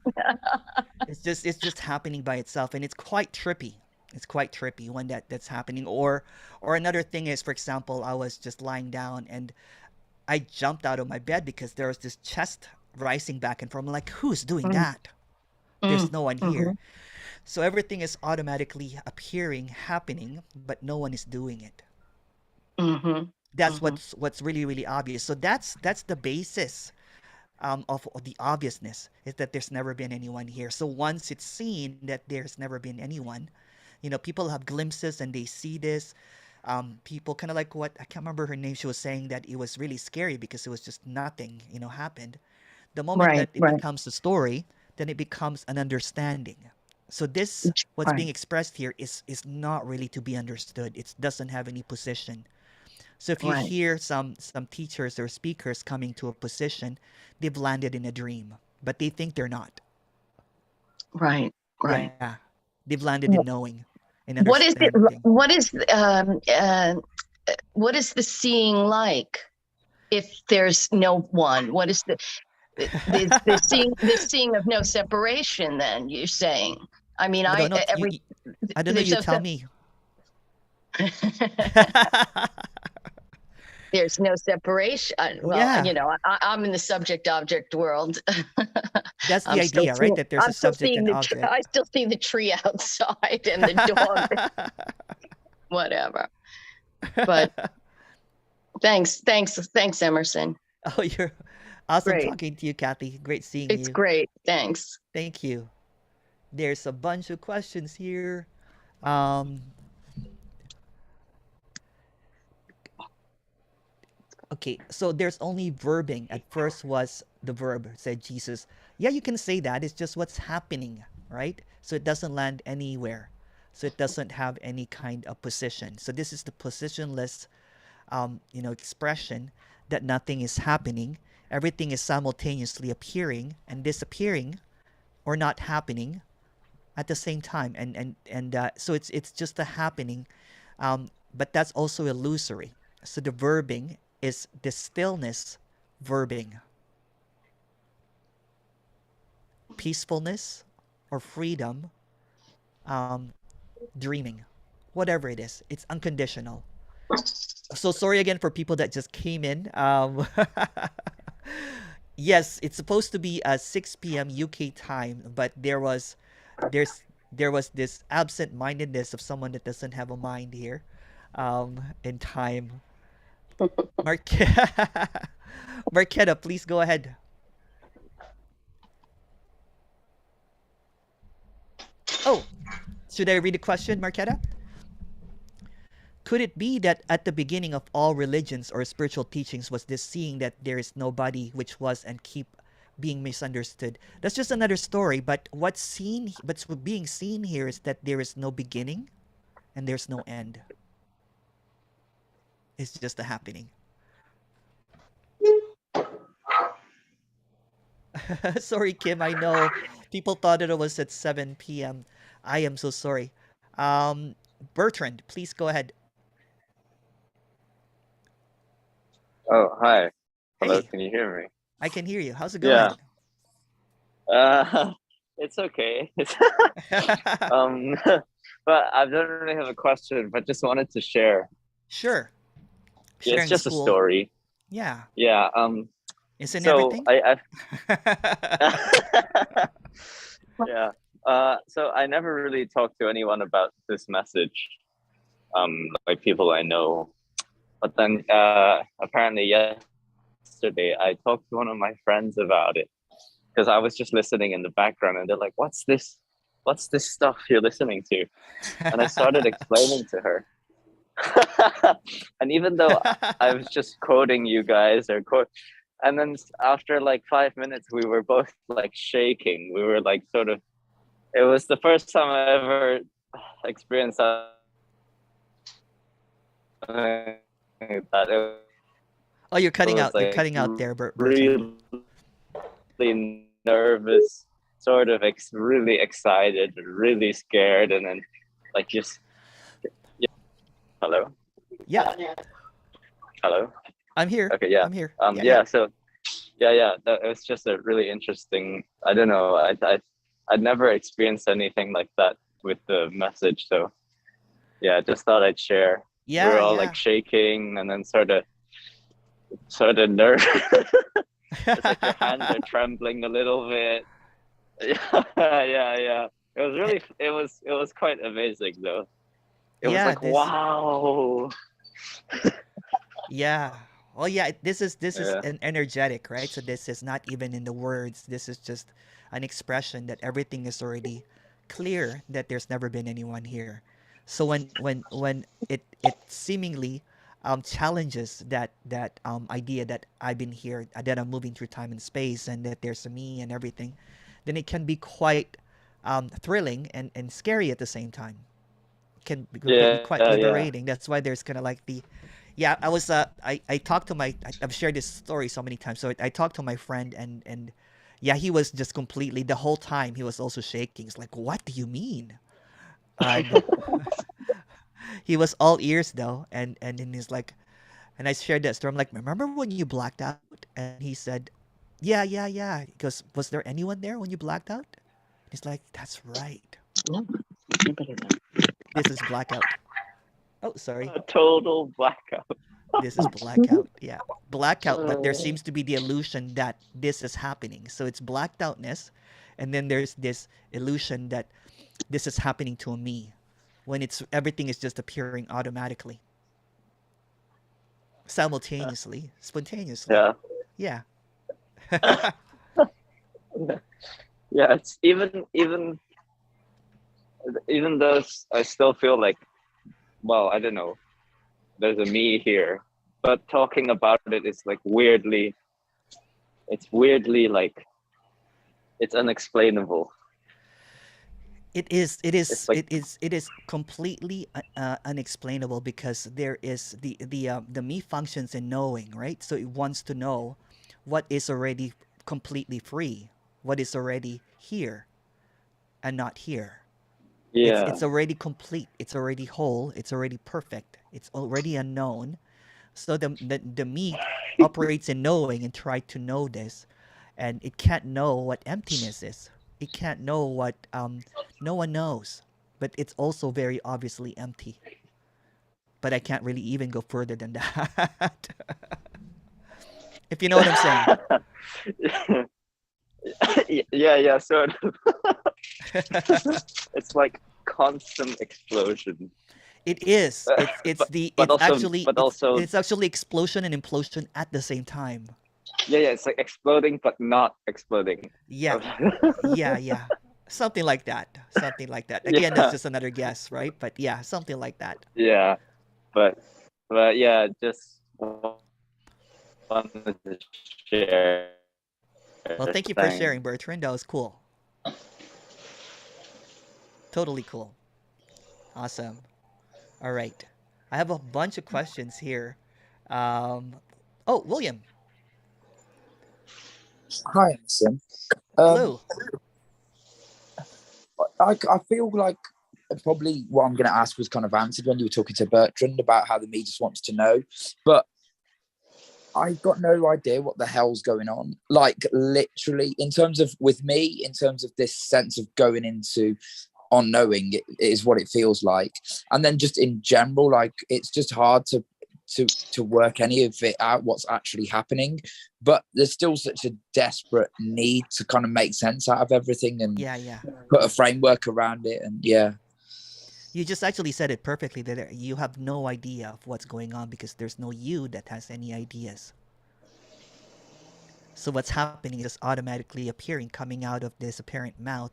It's just happening by itself, and it's quite trippy. It's quite trippy when that's happening. Or another thing is, for example, I was just lying down and I jumped out of my bed because there was this chest rising back and forth. I'm like, who's doing that? There's no one here. So everything is automatically appearing, happening, but no one is doing it. That's what's really really obvious. So that's the basis of the obviousness, is that there's never been anyone here. So once it's seen that there's never been anyone, people have glimpses and they see this. People kind of like what, I can't remember her name. She was saying that it was really scary because it was just nothing, happened. The moment that it becomes a story, then it becomes an understanding. So what's being expressed here is not really to be understood. It doesn't have any position. So if you hear some teachers or speakers coming to a position, they've landed in a dream, but they think they're not. Right. Yeah. They've landed in knowing. in What is it? understanding. What is the seeing like? If there's no one, what is the seeing of no separation? Then you're saying. I mean, I don't know. I don't know. there's You no tell me. There's no separation. Well, Yeah. you know, I'm in the subject-object world. That's the idea, right? That there's a subject and object. I still see the tree outside and the dog, whatever. But thanks, Emerson. Oh, you're awesome Great. talking to you, Kathy. Great seeing you. It's great. Thanks. Thank you. There's a bunch of questions here. Um, okay, so there's only verbing. At first was the verb, said Jesus. Yeah, you can say that. It's just what's happening, right? So it doesn't land anywhere. So it doesn't have any kind of position. So this is the positionless, expression that nothing is happening. Everything is simultaneously appearing and disappearing, or not happening at the same time. So it's just a happening, but that's also illusory. So the verbing is the stillness verbing. Peacefulness or freedom, dreaming, whatever it is, it's unconditional. So sorry again for people that just came in. Yes, it's supposed to be 6 p.m. UK time, but there was this absent-mindedness of someone that doesn't have a mind here, in time. Marquetta, please go ahead. Oh, should I read the question, Marquetta? Could it be that at the beginning of all religions or spiritual teachings was this seeing that there is nobody which was and keep being misunderstood? That's just another story, but what's being seen here is that there is no beginning and there's no end. It's just a happening. Sorry, Kim, I know people thought it was at 7 p.m. I am so sorry. Bertrand, please go ahead. Oh, hi. Hello, Hey. can you hear me? I can hear you. How's it going? Yeah. It's okay. But I don't really have a question, but just wanted to share. Sure. Yeah, it's just a story. Yeah. Yeah. Isn't so everything? Yeah. So I never really talked to anyone about this message. Like people I know. But then apparently yesterday I talked to one of my friends about it, because I was just listening in the background and they're like, what's this stuff you're listening to? And I started explaining to her. And even though I was just quoting you guys and then after like 5 minutes we were both like shaking. We were like it was the first time I ever experienced that. Oh, you're cutting out. You're cutting out there, Bertrand. Really nervous, sort of really excited, really scared, and then like just. Hello. Yeah. Hello. I'm here. Okay. Yeah. I'm here. So, it was just a really interesting. I don't know. I'd never experienced anything like that with the message. So, yeah, just thought I'd share. Yeah. We were all like shaking, and then sort of nervous. It's like your hands are trembling a little bit. Yeah. It was really. It was quite amazing though. It was like, wow. Yeah. Well, yeah, this is an energetic, right? So this is not even in the words. This is just an expression that everything is already clear, that there's never been anyone here. So when it seemingly challenges that idea that I've been here, that I'm moving through time and space, and that there's a me and everything, then it can be quite thrilling and scary at the same time. Can be quite liberating. That's why there's kind of like I was I talked to I've shared this story so many times. So I talked to my friend and he was just completely, the whole time he was also shaking. He's like, what do you mean? And he was all ears though, and he's like, and I shared that story. I'm like, remember when you blacked out? And he said, yeah, yeah, yeah. He goes, was there anyone there when you blacked out? He's like, that's right. This is blackout. Oh, sorry. A total blackout. This is blackout. Yeah, blackout. But there seems to be the illusion that this is happening. So it's blacked outness, and then there's this illusion that this is happening to me, when it's everything is just appearing automatically, simultaneously, spontaneously. Yeah. Yeah. Yeah, it's even though I still feel like, well, I don't know, there's a me here, but talking about it is like weirdly like, it's unexplainable. It is like, it is completely unexplainable, because there is the me functions in knowing, right? So it wants to know what is already completely free, what is already here and not here. yeah. It's already complete, it's already whole, it's already perfect, it's already unknown. So the me operates in knowing and try to know this, and it can't know what emptiness is. It can't know what no one knows, but it's also very obviously empty. But I can't really even go further than that. If you know what I'm saying. Yeah, sort of. It's like constant explosion. It is. It's But, the but it's also, actually but also, it's actually explosion and implosion at the same time. yeah, it's like exploding but not exploding. Yeah. Yeah. Something like that. Something like that. Again, that's Yeah, just another guess, right? But yeah, something like that. yeah, but yeah, just wanted to share. Well, thank you for Thanks. sharing, Bertrand. That was cool. Totally cool. Awesome. All right. I have a bunch of questions here. Um, oh, William. Hi, Emerson. Um, Hello. I feel like probably what I'm going to ask was kind of answered when you were talking to Bertrand about how the me just wants to know, but I got no idea what the hell's going on. Like literally, in terms of with me, in terms of this sense of going into unknowing, it is what it feels like, and then just in general, like it's just hard to work any of it out, what's actually happening, but there's still such a desperate need to kind of make sense out of everything and Yeah. put a framework around it. And yeah, You just actually said it perfectly, that you have no idea of what's going on because there's no you that has any ideas. So what's happening is automatically appearing, coming out of this apparent mouth,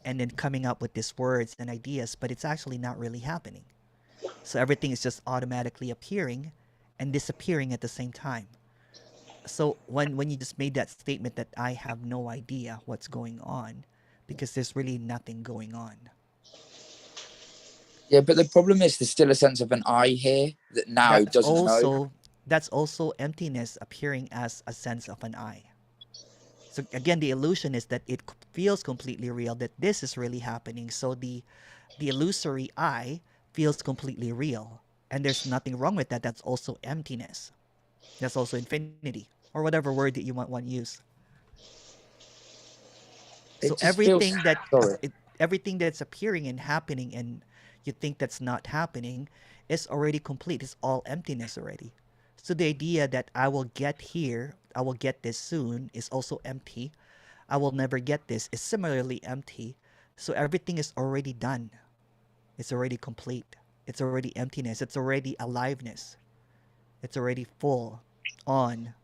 and then coming up with these words and ideas, but it's actually not really happening. So everything is just automatically appearing and disappearing at the same time. So when you just made that statement that I have no idea what's going on, because there's really nothing going on. yeah, but the problem is there's still a sense of an I here that now That's doesn't know. also emptiness appearing as a sense of an I. So again, the illusion is that it feels completely real, that this is really happening. So the illusory I feels completely real, and there's nothing wrong with that. That's also emptiness. That's also infinity, or whatever word that you want to use. So It just feels everything that's appearing and happening, and you think that's not happening, is already complete. It's all emptiness already. So the idea that I will get here, I will get this soon, is also empty. I will never get this is similarly empty. So everything is already done. It's already complete. It's already emptiness. It's already aliveness. It's already full on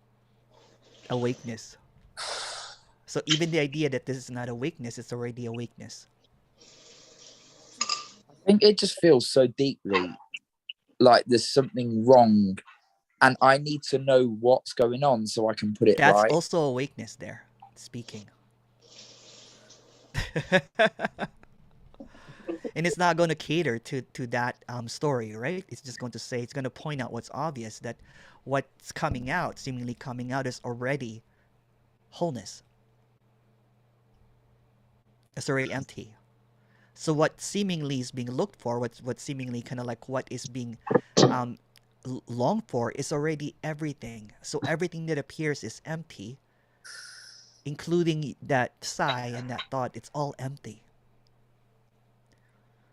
awakeness. So even the idea that this is not awakeness, it's already awakeness. I think it just feels so deeply like there's something wrong, and I need to know what's going on so I can put it That's right. also awakeness there, speaking. And it's not going to cater to that story, right? It's just going to say, it's going to point out what's obvious, that what's coming out, seemingly coming out, is already wholeness. It's already empty. So what seemingly is being looked for, what seemingly kind of like what is being um, longed for is already everything. So everything that appears is empty, including that sigh and that thought. It's all empty.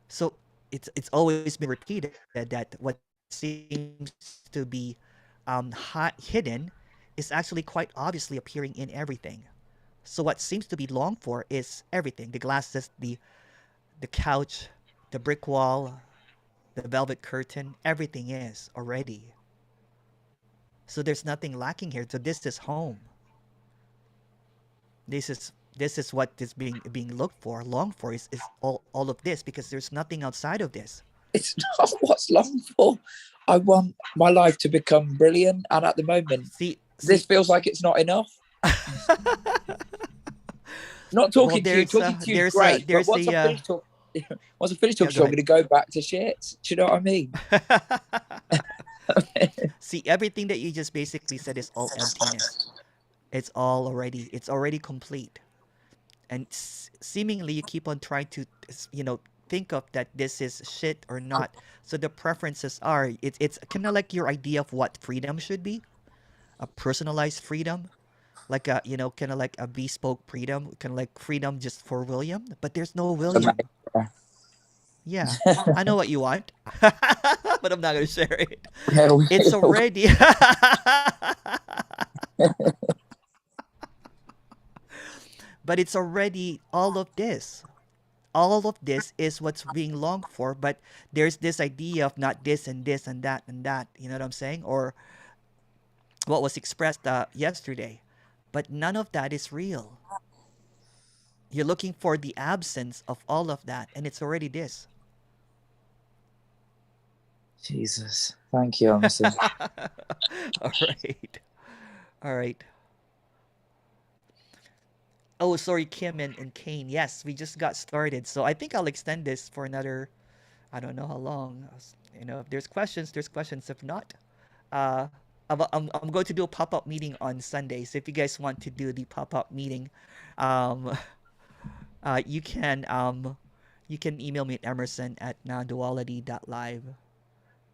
So it's always been repeated that what seems to be hidden is actually quite obviously appearing in everything. So what seems to be longed for is everything: the glasses, the couch, the brick wall, the velvet curtain. Everything is already. So there's nothing lacking here. So this is home. This is what is being looked for, longed for, is all of this, because there's nothing outside of this. It's not what's long for. I want my life to become brilliant, and at the moment, this feels like it's not enough. Not talking to you. Talking to you is great, but once I finish talking, I'm going to go back to shit. Do you know what I mean? See, everything that you just basically said is all emptiness. It's already complete. And seemingly you keep on trying to, think of that this is shit or not. So the preferences are, it's kind of like your idea of what freedom should be, a personalized freedom, like a, kind of like a bespoke freedom, kind of like freedom just for William, but there's no William. Yeah, I know what you want, but I'm not going to share it. It's already... But it's already all of this. All of this is what's being longed for, but there's this idea of not this and this and that and that. You know what I'm saying? Or what was expressed yesterday. But none of that is real. You're looking for the absence of all of that, and it's already this. Jesus. Thank you, Emerson. All right. All right. Oh, sorry, Kim and Kane. Yes, we just got started. So I think I'll extend this for another, I don't know how long. If there's questions, there's questions. If not, I'm going to do a pop-up meeting on Sunday. So if you guys want to do the pop-up meeting, you can email me at emerson@non-duality.live.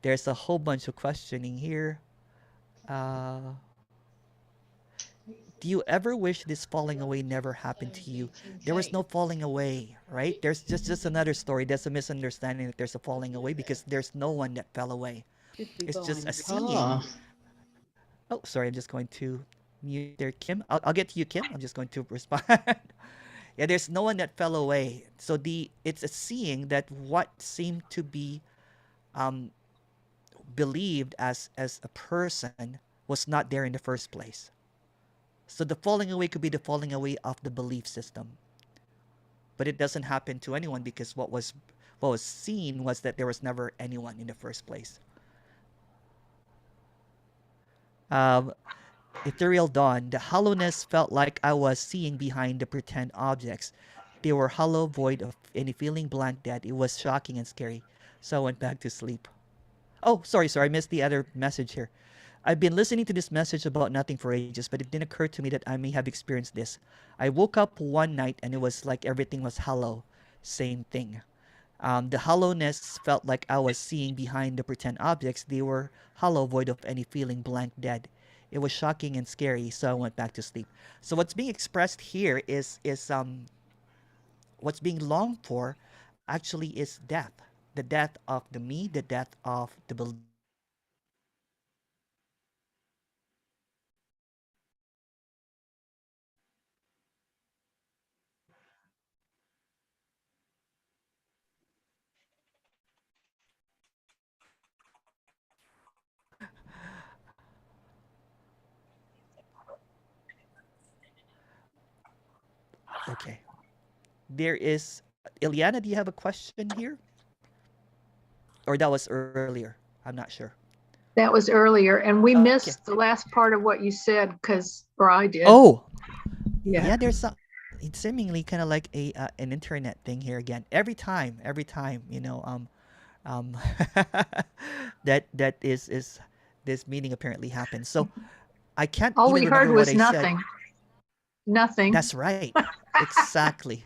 There's a whole bunch of questioning here. Do you ever wish this falling away never happened to you? There was no falling away, right? There's just another story. There's a misunderstanding that there's a falling away because there's no one that fell away. It's just a seeing. Oh, sorry. I'm just going to mute there, Kim. I'll get to you, Kim. I'm just going to respond. Yeah, there's no one that fell away. So it's a seeing that what seemed to be believed as a person was not there in the first place. So the falling away could be the falling away of the belief system. But it doesn't happen to anyone because what was seen was that there was never anyone in the first place. Ethereal Dawn. The hollowness felt like I was seeing behind the pretend objects. They were hollow, void of any feeling, blank, dead. It was shocking and scary. So I went back to sleep. Oh, sorry. I missed the other message here. I've been listening to this message about nothing for ages, but it didn't occur to me that I may have experienced this. I woke up one night and it was like everything was hollow. Same thing. The hollowness felt like I was seeing behind the pretend objects. They were hollow, void of any feeling, blank, dead. It was shocking and scary, so I went back to sleep. So what's being expressed here is what's being longed for actually is death. The death of the me, the death of the belief. Okay. There is... Ileana, do you have a question here? Or that was earlier? I'm not sure. That was earlier, and we missed the last part of what you said or I did. Oh, yeah. There's it's seemingly kind of like an internet thing here again. Every time, that is this meeting apparently happens. So I can't. All even we heard remember was what I nothing. said. Nothing. That's right. Exactly.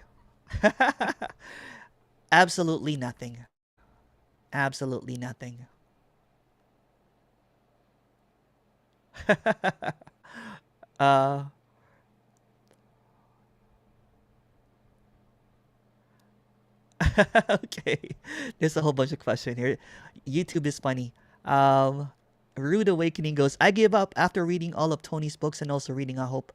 Absolutely nothing. Absolutely nothing. uh, okay. There's a whole bunch of questions here. YouTube is funny. Um, Rude Awakening goes, I give up after reading all of Tony's books and also reading I Hope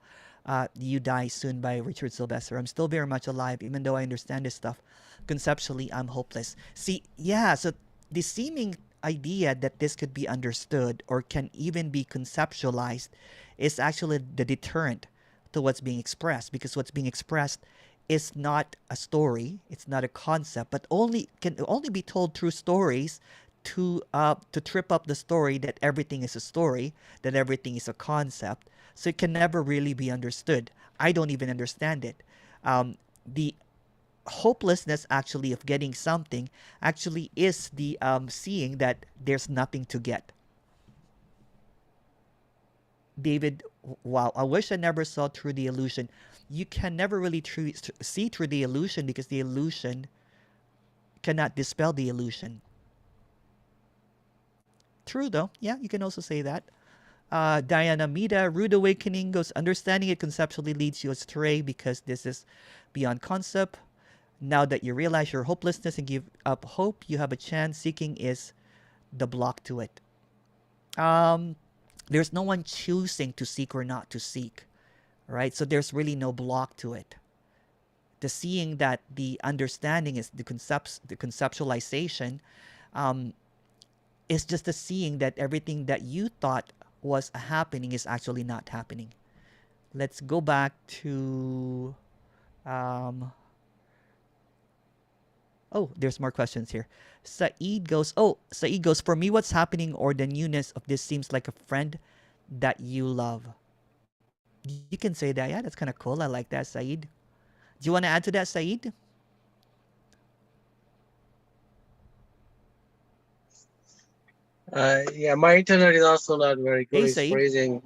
You Die Soon by Richard Sylvester. I'm still very much alive, even though I understand this stuff. Conceptually, I'm hopeless. See, yeah, so the seeming idea that this could be understood or can even be conceptualized is actually the deterrent to what's being expressed, because what's being expressed is not a story, it's not a concept, but only can only be told through stories to trip up the story that everything is a story, that everything is a concept. So it can never really be understood. I don't even understand it. The hopelessness actually of getting something actually is the seeing that there's nothing to get. David, wow, I wish I never saw through the illusion. You can never really see through the illusion because the illusion cannot dispel the illusion. True, though. Yeah, you can also say that. Diana Mida, Rude Awakening goes, understanding it conceptually leads you astray because this is beyond concept. Now that you realize your hopelessness and give up hope, you have a chance. Seeking is the block to it. There's no one choosing to seek or not to seek, right? So there's really no block to it. The seeing that the understanding is the conceptualization, is just a seeing that everything that you thought was happening is actually not happening. Let's go back to oh, there's more questions here. Saeed goes, for me, what's happening or the newness of this seems like a friend that you love. You can say that. Yeah, that's kind of cool. I like that, Saeed. Do you want to add to that, Saeed? Yeah, my internet is also not very good. Hey, It's Saeed. freezing.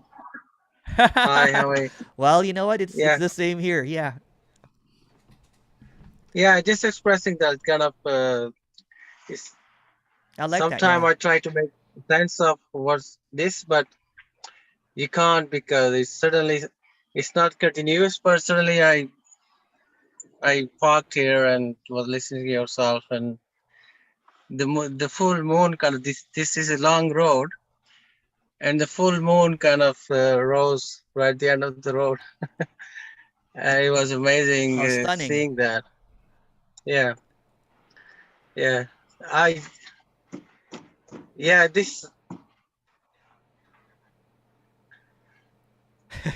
Hi, how are you? Well, you know what? It's Yeah, the same here. Yeah. yeah, just expressing that kind of. It's, I like that. Sometimes Yeah. I try to make sense of what's this, but you can't because it's not continuous. Personally, I parked here and was listening to yourself, and the full moon kind of this is a long road, and the full moon kind of rose right at the end of the road. It was amazing Oh, stunning. seeing that. Yeah, yeah. I yeah. This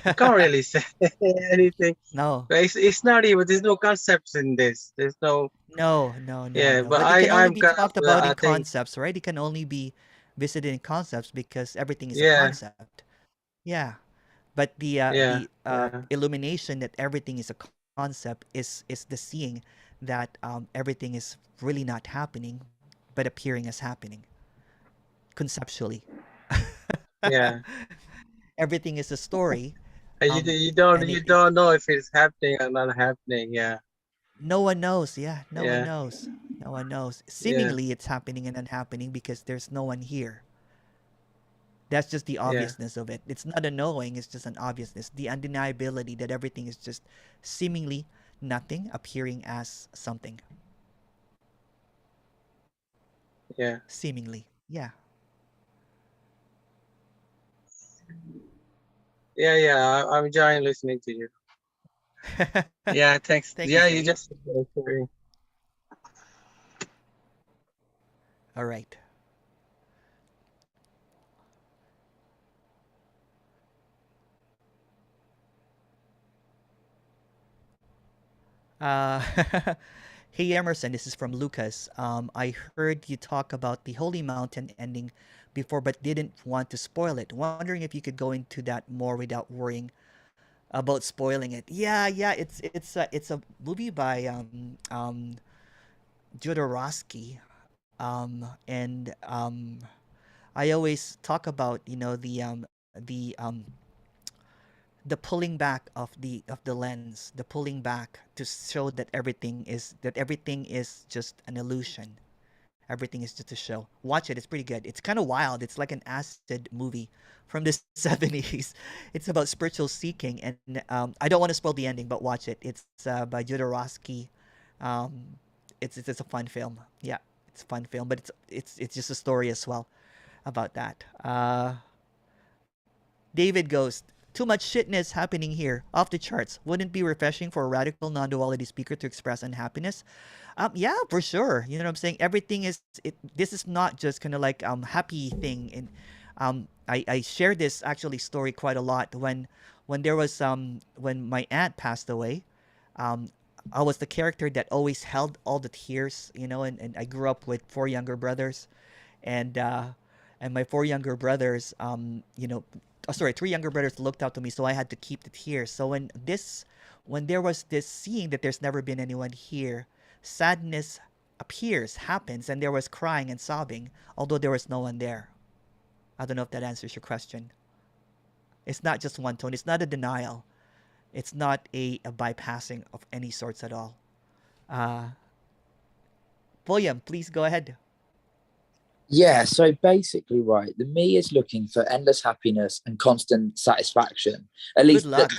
I can't really say anything. No. But it's not even. There's no concepts in this. There's no. Yeah, but But it can only I'm be kind of. talked about I in think. concepts, right? It can only be visited in concepts because everything is a Yeah, concept. Yeah. But yeah, the yeah, illumination that everything is a concept is the seeing that everything is really not happening, but appearing as happening conceptually. yeah. Everything is a story, And and you don't know if it's happening or not happening. Yeah, no one knows. Yeah, no one yeah, knows. No one knows. yeah, Seemingly, it's happening and unhappening because there's no one here. That's just the yeah, obviousness of it. It's not a knowing, it's just an obviousness. The undeniability that everything is just seemingly nothing appearing as something. yeah, Seemingly. Yeah. yeah, yeah. I'm enjoying listening to you. Yeah, thanks. Thank you, Yeah, you Said. just. All right. Uh, hey, Emerson, this is from Lucas. I heard you talk about the Holy Mountain ending before, but didn't want to spoil it. Wondering if you could go into that more without worrying about spoiling it. Yeah. It's a movie by Jodorowsky, and I always talk about the the pulling back of the lens, the pulling back to show that everything is just an illusion. Everything is just a show. Watch it; it's pretty good. It's kind of wild. It's like an acid movie from the 70s. It's about spiritual seeking, and I don't want to spoil the ending, but watch it. It's by Jodorowsky. Um, it's a fun film. Yeah, it's a fun film, but it's just a story as well about that. David Ghost. Too much shitness happening here. Off the charts. Wouldn't it be refreshing for a radical non-duality speaker to express unhappiness? Yeah, for sure. You know what I'm saying? Everything is it. This is not just kind of like happy thing. And I share this actually story quite a lot when there was when my aunt passed away. Um, I was the character that always held all the tears. And I grew up with four younger brothers, and my four younger brothers, sorry, three younger brothers looked out to me, so I had to keep the tears. So when there was this seeing that there's never been anyone here, sadness happens, and there was crying and sobbing, although there was no one there. I don't know if that answers your question. It's not just one tone. It's not a denial. It's not a bypassing of any sorts at all. Uh, William, please go ahead. Yeah, so basically, right, the me is looking for endless happiness and constant satisfaction. At Good least, luck.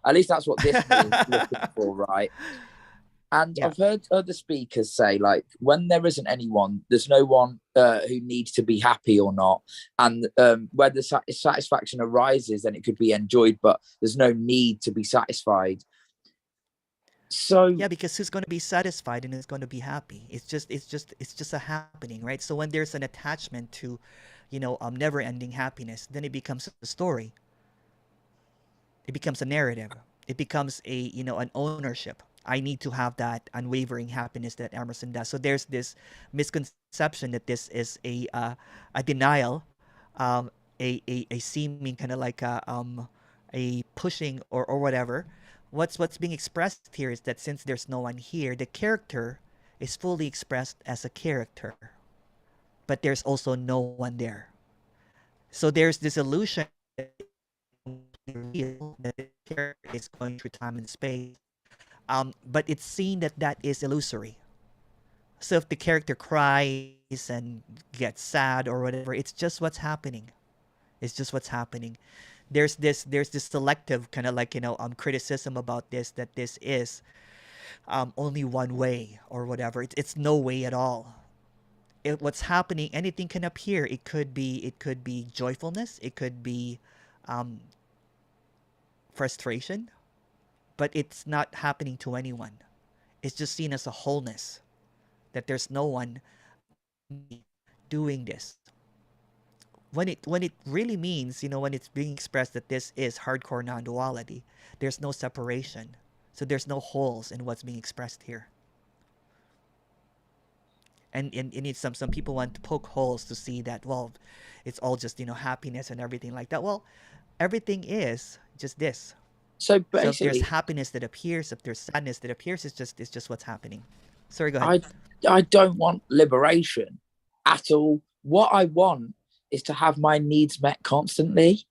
at least that's what this me is looking for, right? And Yeah. I've heard other speakers say, like, when there isn't anyone, there's no one who needs to be happy or not. And where the satisfaction arises, then it could be enjoyed, but there's no need to be satisfied. So Yeah, because who's going to be satisfied and who's going to be happy? It's just a happening, right? So when there's an attachment to, never-ending happiness, then it becomes a story. It becomes a narrative. It becomes an ownership. I need to have that unwavering happiness that Emerson does. So there's this misconception that this is a denial, a seeming kind of like a pushing or whatever. What's being expressed here is that since there's no one here, the character is fully expressed as a character, but there's also no one there. So there's this illusion that real that the character is going through time and space, but it's seen that is illusory. So if the character cries and gets sad or whatever, it's just what's happening. It's just what's happening. There's this selective kind of like criticism about this, that this is only one way or whatever. It's no way at all. What's happening, anything can appear. It could be joyfulness, it could be frustration, but it's not happening to anyone. It's just seen as a wholeness, that there's no one doing this. When it really means, when it's being expressed that this is hardcore non-duality, there's no separation. So there's no holes in what's being expressed here. And it's some people want to poke holes to see that, well, it's all just, happiness and everything like that. Well, everything is just this. So So if there's basically, happiness that appears, if there's sadness that appears, it's just what's happening. Sorry, go ahead. I don't want liberation at all. What I want is to have my needs met constantly.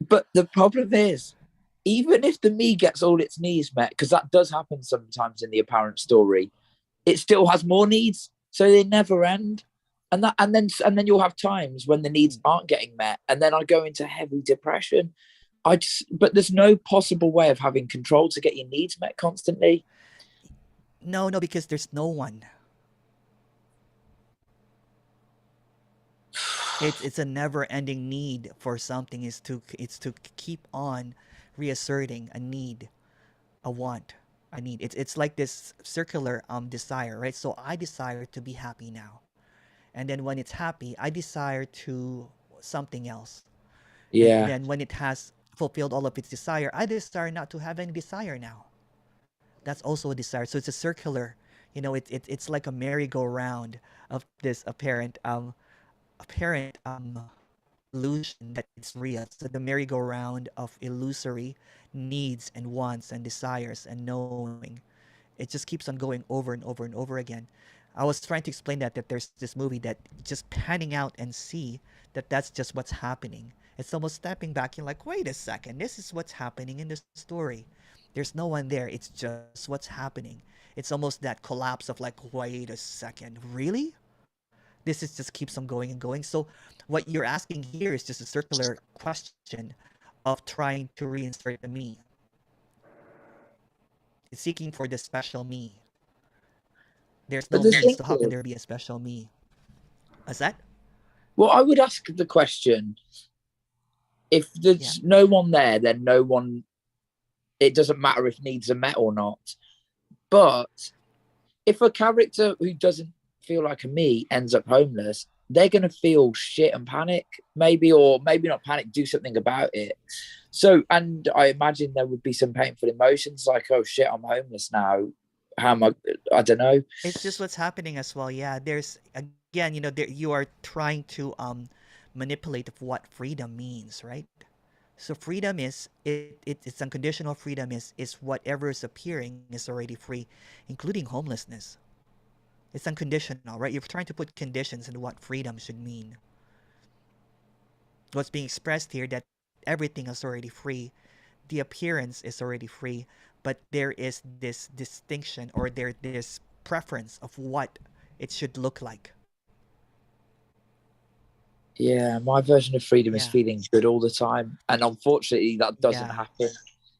But the problem is, even if the me gets all its needs met, because that does happen sometimes in the apparent story, it still has more needs, so they never end. And then you'll have times when the needs aren't getting met, and then I go into heavy depression. But there's no possible way of having control to get your needs met constantly. No, because there's no one. It's a never-ending need for something. It's to keep on reasserting a need, a want, a need. It's like this circular desire, right? So I desire to be happy now, and then when it's happy, I desire to something else, and Yeah. then when it has fulfilled all of its desire, I desire not to have any desire now. That's also a desire. So it's a circular. It's like a merry-go-round of this apparent illusion that it's real. So the merry-go-round of illusory needs and wants and desires and knowing, it just keeps on going over and over and over again. I was trying to explain that there's this movie that just panning out and see that that's just what's happening. It's almost stepping back. You're like, wait a second, this is what's happening in the story. There's no one there. It's just what's happening. It's almost that collapse of like, wait a second, really? This is just keeps on going and going. So what you're asking here is just a circular question of trying to reinsert the me. It's seeking for the special me. There's But no the me, thing so how can is, there be a special me? What's that? well, I would ask the question: if there's no one there, then no one. It doesn't matter if needs are met or not. But if a character who doesn't feel like a me ends up homeless, they're going to feel shit and panic, maybe, or maybe not panic, do something about it. So, and I imagine there would be some painful emotions like, oh shit, I'm homeless now. How am I don't know. It's just what's happening as well. Yeah, there's again, there, you are trying to manipulate of what freedom means, right? So freedom is it's unconditional freedom is whatever is appearing is already free, including homelessness. It's unconditional, right? You're trying to put conditions in what freedom should mean. What's being expressed here that everything is already free, the appearance is already free, but there is this distinction or this preference of what it should look like. Yeah, my version of freedom is feeling good all the time, and unfortunately, that doesn't happen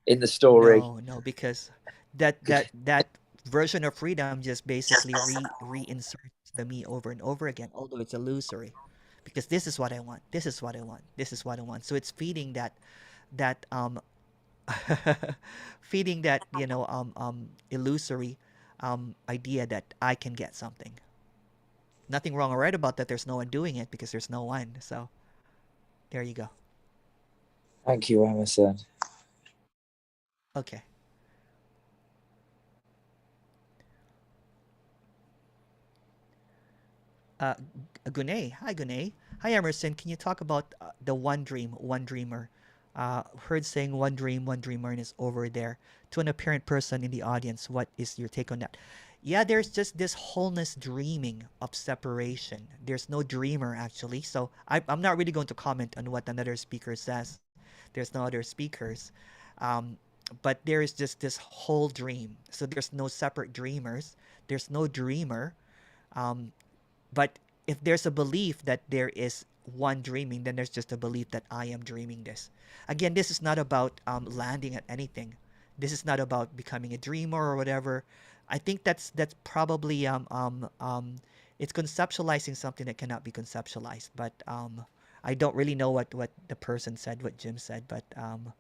in the story. No, because that version of freedom just basically reinserts the me over and over again, although it's illusory. Because this is what I want. This is what I want. This is what I want. So it's feeding that feeding that illusory idea that I can get something. Nothing wrong or right about that. There's no one doing it because there's no one. So there you go. Thank you, Emerson. Okay. Uh, Gunay. Hi, Gunay. Hi, Emerson. Can you talk about the one dream, one dreamer? Heard saying one dreamer is over there. To an apparent person in the audience, what is your take on that? Yeah, there's just this wholeness dreaming of separation. There's no dreamer, actually. So I'm not really going to comment on what another speaker says. There's no other speakers. Um, but there is just this whole dream. So there's no separate dreamers. There's no dreamer. Um, but if there's a belief that there is one dreaming, then there's just a belief that I am dreaming this. Again, this is not about landing at anything. This is not about becoming a dreamer or whatever. I think that's probably it's conceptualizing something that cannot be conceptualized. But I don't really know what the person said, what Jim said. But um,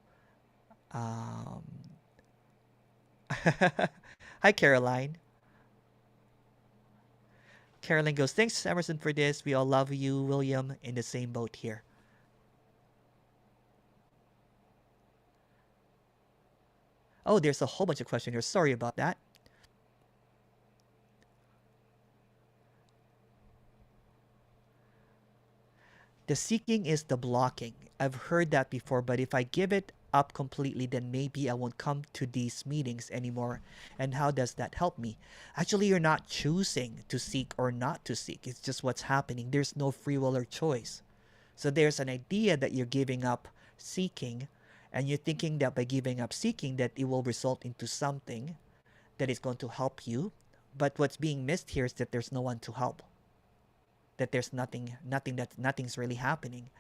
hi, Caroline. Carolyn goes, thanks, Emerson, for this. We all love you, William. In the same boat here. Oh, there's a whole bunch of questions here. Sorry about that. The seeking is the blocking. I've heard that before, but if I give it up completely, then maybe I won't come to these meetings anymore. And how does that help me? Actually, you're not choosing to seek or not to seek. It's just what's happening. There's no free will or choice. So there's an idea that you're giving up seeking, and you're thinking that by giving up seeking that it will result into something that is going to help you. But what's being missed here is that there's no one to help. That there's nothing's really happening.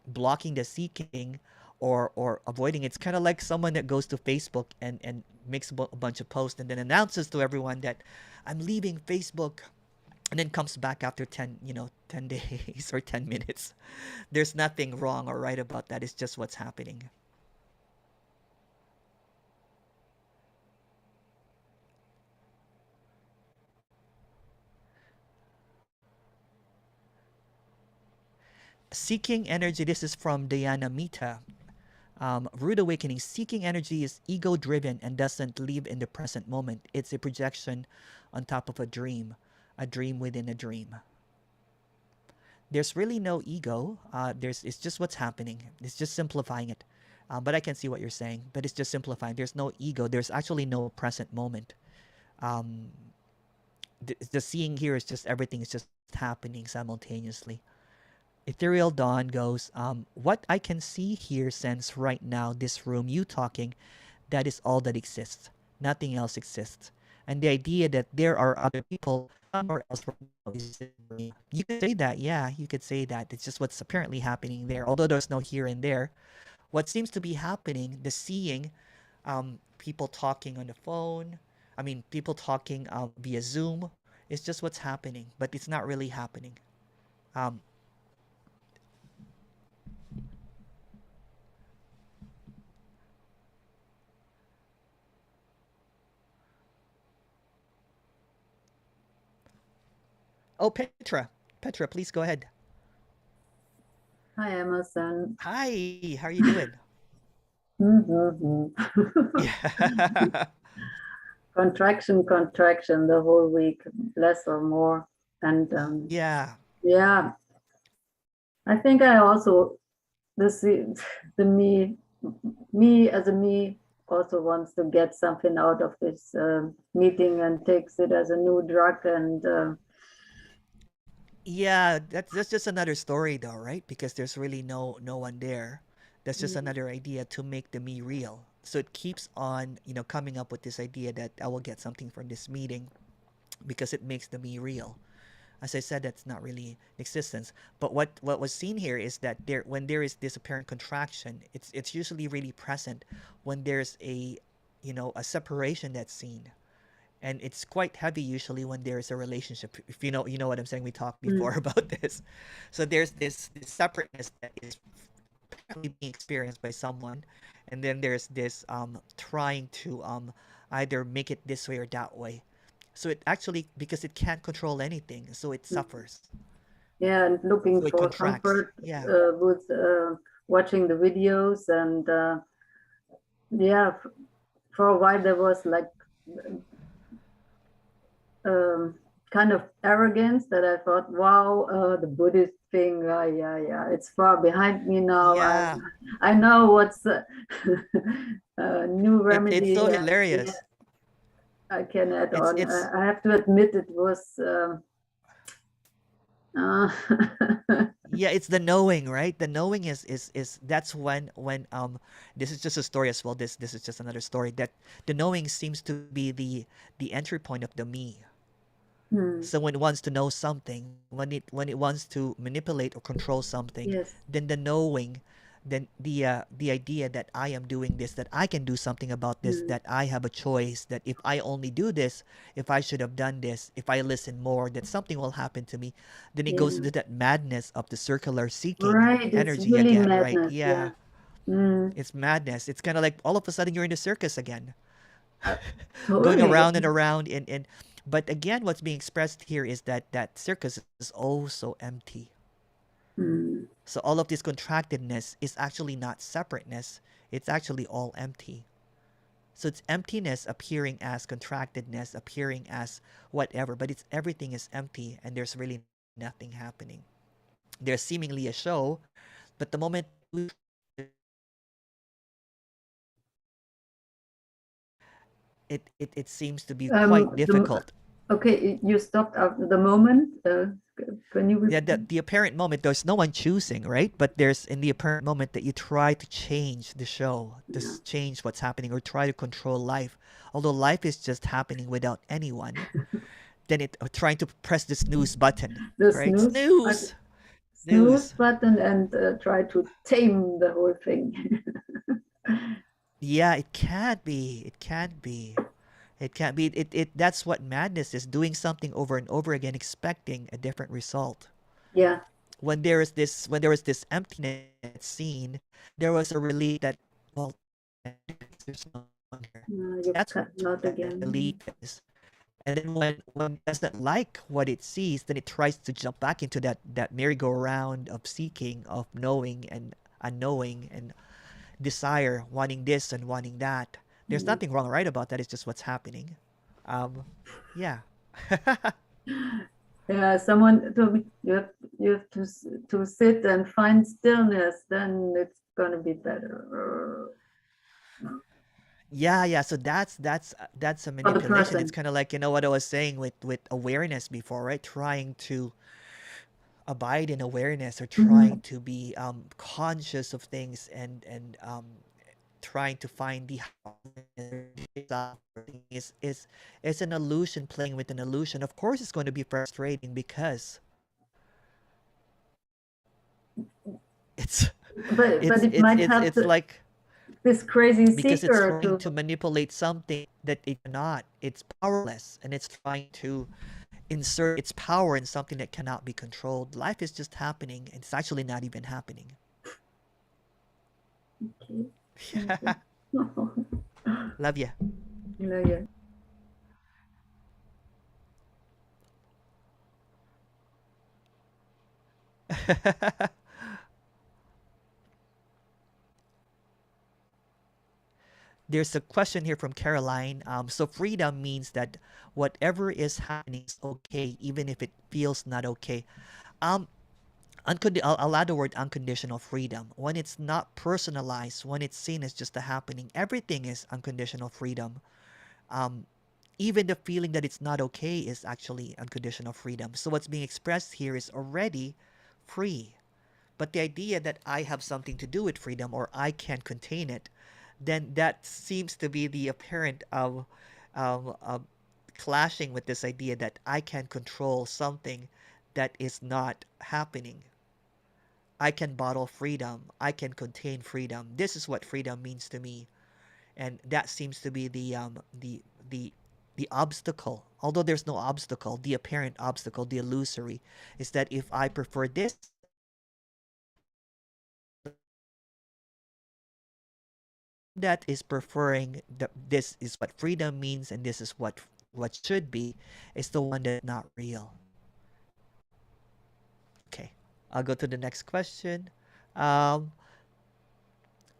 Blocking the seeking or avoiding it's kind of like someone that goes to Facebook and makes a bunch of posts and then announces to everyone that I'm leaving Facebook and then comes back after 10 days or 10 minutes. There's nothing wrong or right about that. It's just what's happening. Seeking energy. This is from Diana Mita. Rude awakening. Seeking energy is ego driven and doesn't live in the present moment. It's a projection on top of a dream within a dream. There's really no ego. It's just what's happening. It's just simplifying it. But I can see what you're saying. But it's just simplifying. There's no ego. There's actually no present moment. the seeing here is just everything is just happening simultaneously. Ethereal Dawn goes, what I can see, hear, sense right now, this room, you talking, that is all that exists. Nothing else exists. And the idea that there are other people somewhere else right now is, you could say that, yeah, you could say that. It's just what's apparently happening there. Although there's no here and there, what seems to be happening, the seeing, people talking on the phone, I mean, people talking via Zoom, is just what's happening, but it's not really happening. Um, oh, Petra. Petra, please go ahead. Hi, Emerson. Hi, how are you doing? Yeah. Contraction the whole week, less or more. And yeah. Yeah, I think I also, the me as a me also wants to get something out of this meeting and takes it as a new drug. And yeah, that's just another story though, right? Because there's really no one there. That's just another idea to make the me real. So it keeps on, coming up with this idea that I will get something from this meeting because it makes the me real. As I said, that's not really existence. But what was seen here is that when there is this apparent contraction, it's usually really present when there's a separation that's seen. And it's quite heavy usually when there's a relationship. If you know what I'm saying. We talked before about this. So there's this separateness that is being experienced by someone, and then there's this trying to either make it this way or that way. So it actually, because it can't control anything, so it suffers. Yeah, and looking so for comfort with watching the videos. And yeah, for a while there was like kind of arrogance that I thought, wow, the Buddhist thing, yeah, it's far behind me now. Yeah. I know what's new remedy. It's so hilarious. I can add on. I have to admit it was. Yeah, it's the knowing, right? The knowing is that's when this is just a story as well. This is just another story, that the knowing seems to be the entry point of the me. So when it wants to know something, when it wants to manipulate or control something, then the knowing, then the idea that I am doing this, that I can do something about this, that I have a choice, that if I only do this, if I should have done this, if I listen more, that something will happen to me. Then it goes into that madness of the circular seeking energy it's really again, madness, right? Yeah. It's madness. It's kind of like all of a sudden you're in the circus again. Going around and around and but again, what's being expressed here is that circus is also empty. So all of this contractedness is actually not separateness. It's actually all empty. So it's emptiness appearing as contractedness, appearing as whatever, but it's everything is empty and there's really nothing happening. There's seemingly a show, but the moment it seems to be quite difficult. Okay, you stopped after the moment. Can you repeat? Yeah, the apparent moment, there's no one choosing, right? But there's in the apparent moment that you try to change the show, to change what's happening, or try to control life. Although life is just happening without anyone, then trying to press the snooze button, right? Snooze button, and try to tame the whole thing. Yeah, it can't be. It can't be. It can't be. That's what madness is, doing something over and over again, expecting a different result. Yeah. When there was this emptiness scene, there was a relief that, well, there's no one here. That's what relief is. And then when it doesn't like what it sees, then it tries to jump back into that merry-go-round of seeking, of knowing and unknowing, and desire, wanting this and wanting that. There's nothing wrong or right about that. It's just what's happening. Yeah. Yeah, someone told me you have to sit and find stillness, then it's gonna be better. Yeah. So that's a For the manipulation. It's person. kind of like, you know, what I was saying with awareness before, right? Trying to abide in awareness, or trying Mhm. to be conscious of things, and trying to find the is an illusion, playing with an illusion. Of course it's going to be frustrating because it's But it might have it's like, this crazy because it's seeker trying to. to manipulate something that it cannot. It's powerless, and it's trying to insert its power in something that cannot be controlled. Life is just happening, and it's actually not even happening. Okay. Thank you. Love you. You know, yeah. There's a question here from Caroline. So freedom means that whatever is happening is okay, even if it feels not okay. Um, I'll add the word unconditional freedom. When it's not personalized, when it's seen as just a happening, everything is unconditional freedom. Um, Even the feeling that it's not okay is actually unconditional freedom. So what's being expressed here is already free. But the idea that I have something to do with freedom, or I can contain it, then that seems to be the apparent of clashing with this idea that I can control something that is not happening. I can bottle freedom. I can contain freedom. This is what freedom means to me, and that seems to be the obstacle. Although there's no obstacle, the apparent obstacle, the illusory, is that if I prefer this, that is preferring this is what freedom means, and this is what should be, is the one that's not real. Okay, I'll go to the next question. um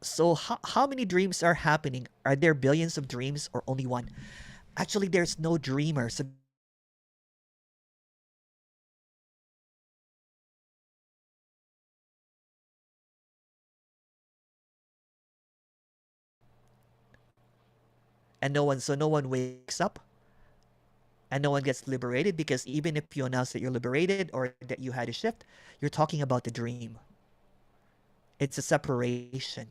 so how many dreams are happening? Are there billions of dreams or only one? Actually, there's no dreamer, so and no one wakes up, and no one gets liberated, because even if you announce that you're liberated or that you had a shift, you're talking about the dream. It's a separation.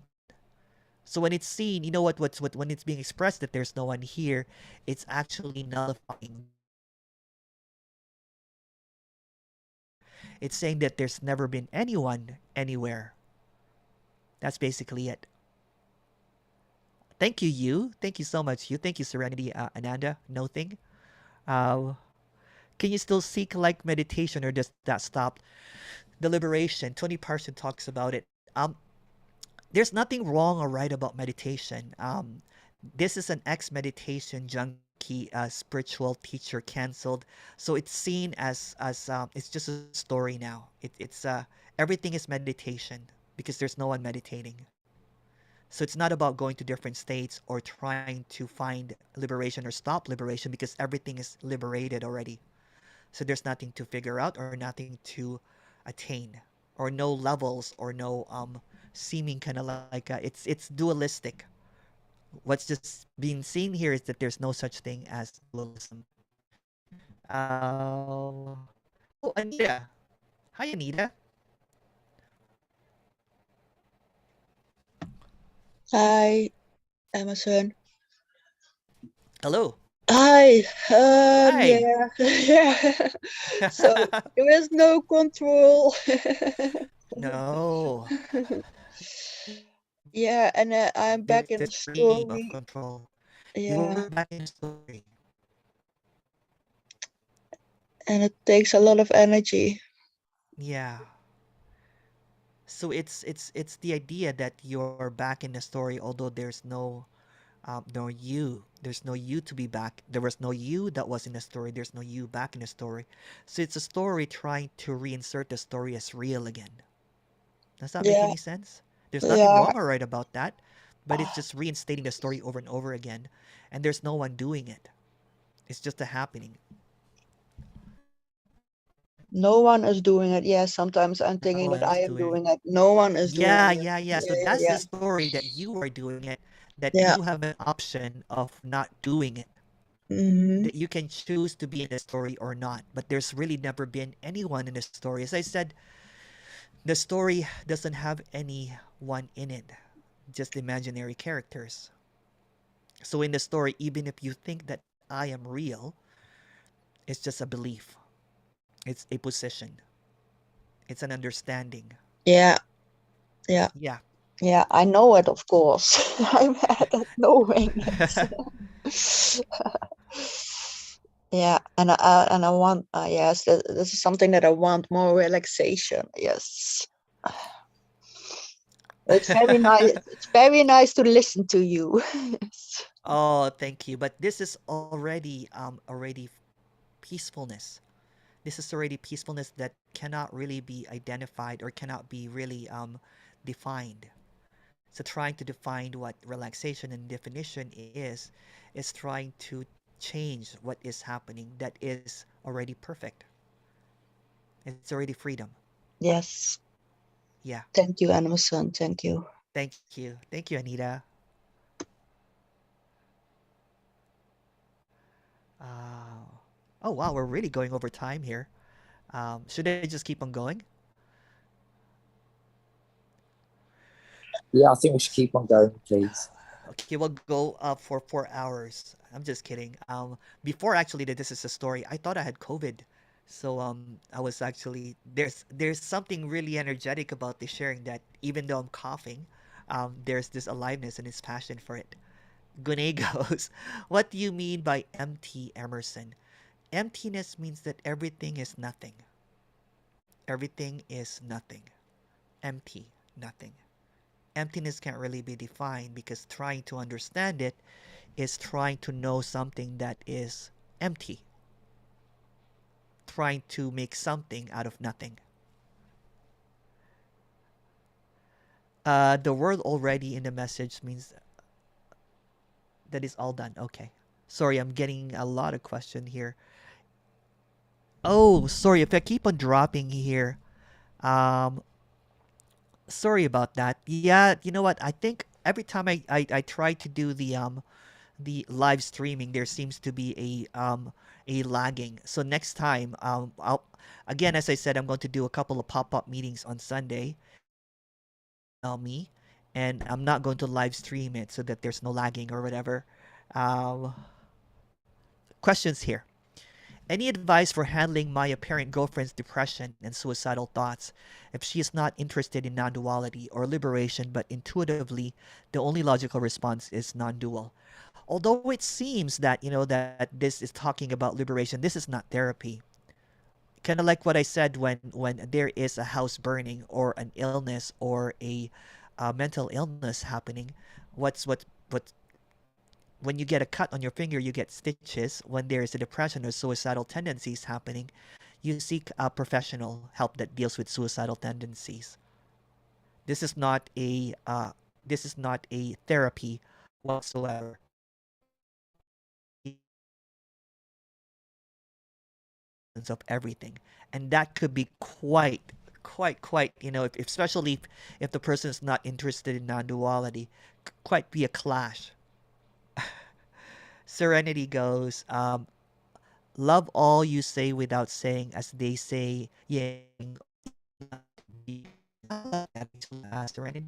So when it's seen, you know what when it's being expressed that there's no one here, it's actually nullifying. It's saying that there's never been anyone anywhere. That's basically it. Thank you, you. Thank you so much, you. Thank you, Serenity, Ananda. No thing. Uh, can you still seek like meditation, or does that stop? The liberation. Tony Parson talks about it. There's nothing wrong or right about meditation. This is an ex-meditation junkie, spiritual teacher canceled, so it's seen as it's just a story now. It's everything is meditation because there's no one meditating. So it's not about going to different states or trying to find liberation or stop liberation, because everything is liberated already. So there's nothing to figure out or nothing to attain, or no levels, or no seeming kind of like it's dualistic. What's just being seen here is that there's no such thing as dualism. Oh, Anita. Hi, Anita. Hi, Emerson. Hello. Hi. Hi. Yeah. Yeah. So there is no control. No. Yeah, and I'm back There's in the the dream of story. control. You Yeah, were back in the story. and it takes a lot of energy. Yeah. So it's the idea that you're back in the story, although there's no you. There's no you to be back. There was no you that was in the story. There's no you back in the story. So it's a story trying to reinsert the story as real again. Does that make Yeah, any sense? There's nothing yeah. wrong or right about that, but it's just reinstating the story over and over again, and there's no one doing it. It's just a happening. No one is doing it. Yeah, sometimes I'm No thinking that one I is am doing it. doing it. No one is doing Yeah, it. yeah, yeah. So Yeah, that's yeah, the story that you are doing it. that Yeah. you have an option of not doing it, Mm-hmm. that you can choose to be in the story or not. But there's really never been anyone in the story. As I said, the story doesn't have anyone in it, just imaginary characters. So in the story, even if you think that I am real, it's just a belief, it's a position, it's an understanding. Yeah. Yeah. Yeah. Yeah. I know it, of course. I'm bad at knowing it. Yeah, and I want yes, this is something that I want more relaxation. Yes, it's very nice. It's very nice to listen to you. Oh, thank you. But this is already peacefulness. This is already peacefulness that cannot really be identified or cannot be really defined. So trying to define what relaxation and definition is trying to change what is happening that is already perfect. It's already freedom. Yes. Yeah. Thank you, Emerson. Thank you. Thank you. Thank you, Anita. Uh, oh, wow. We're really going over time here. Should I just keep on going? Yeah, I think we should keep on going, please. Okay, we'll go for 4 hours. I'm just kidding. Before actually that this is a story, I thought I had COVID. So I was actually there's something really energetic about the sharing that even though I'm coughing, there's this aliveness and this passion for it. Gune goes, what do you mean by empty, Emerson? Emptiness means that everything is nothing. Everything is nothing. Empty, nothing. Emptiness can't really be defined because trying to understand it is trying to know something that is empty, trying to make something out of nothing. The word already in the message means that is all done. Okay. Sorry, I'm getting a lot of question here. Oh, sorry if I keep on dropping here. Um, sorry about that. Yeah, you know what? I think every time I try to do the live streaming, there seems to be a lagging. So next time, I'll again, as I said, I'm going to do a couple of pop-up meetings on Sunday. Me, and I'm not going to live stream it so that there's no lagging or whatever. Um, questions here. Any advice for handling my apparent girlfriend's depression and suicidal thoughts if she is not interested in non-duality or liberation, but intuitively the only logical response is non-dual? Although it seems that that this is talking about liberation, this is not therapy. Kind of like what I said when there is a house burning or an illness or a mental illness happening. What when you get a cut on your finger, you get stitches. When there is a depression or suicidal tendencies happening, you seek professional help that deals with suicidal tendencies. This is not a therapy whatsoever. Of everything, and that could be quite if especially if the person is not interested in non-duality, quite be a clash. Serenity goes, love all you say without saying, as they say, yang. Serenity.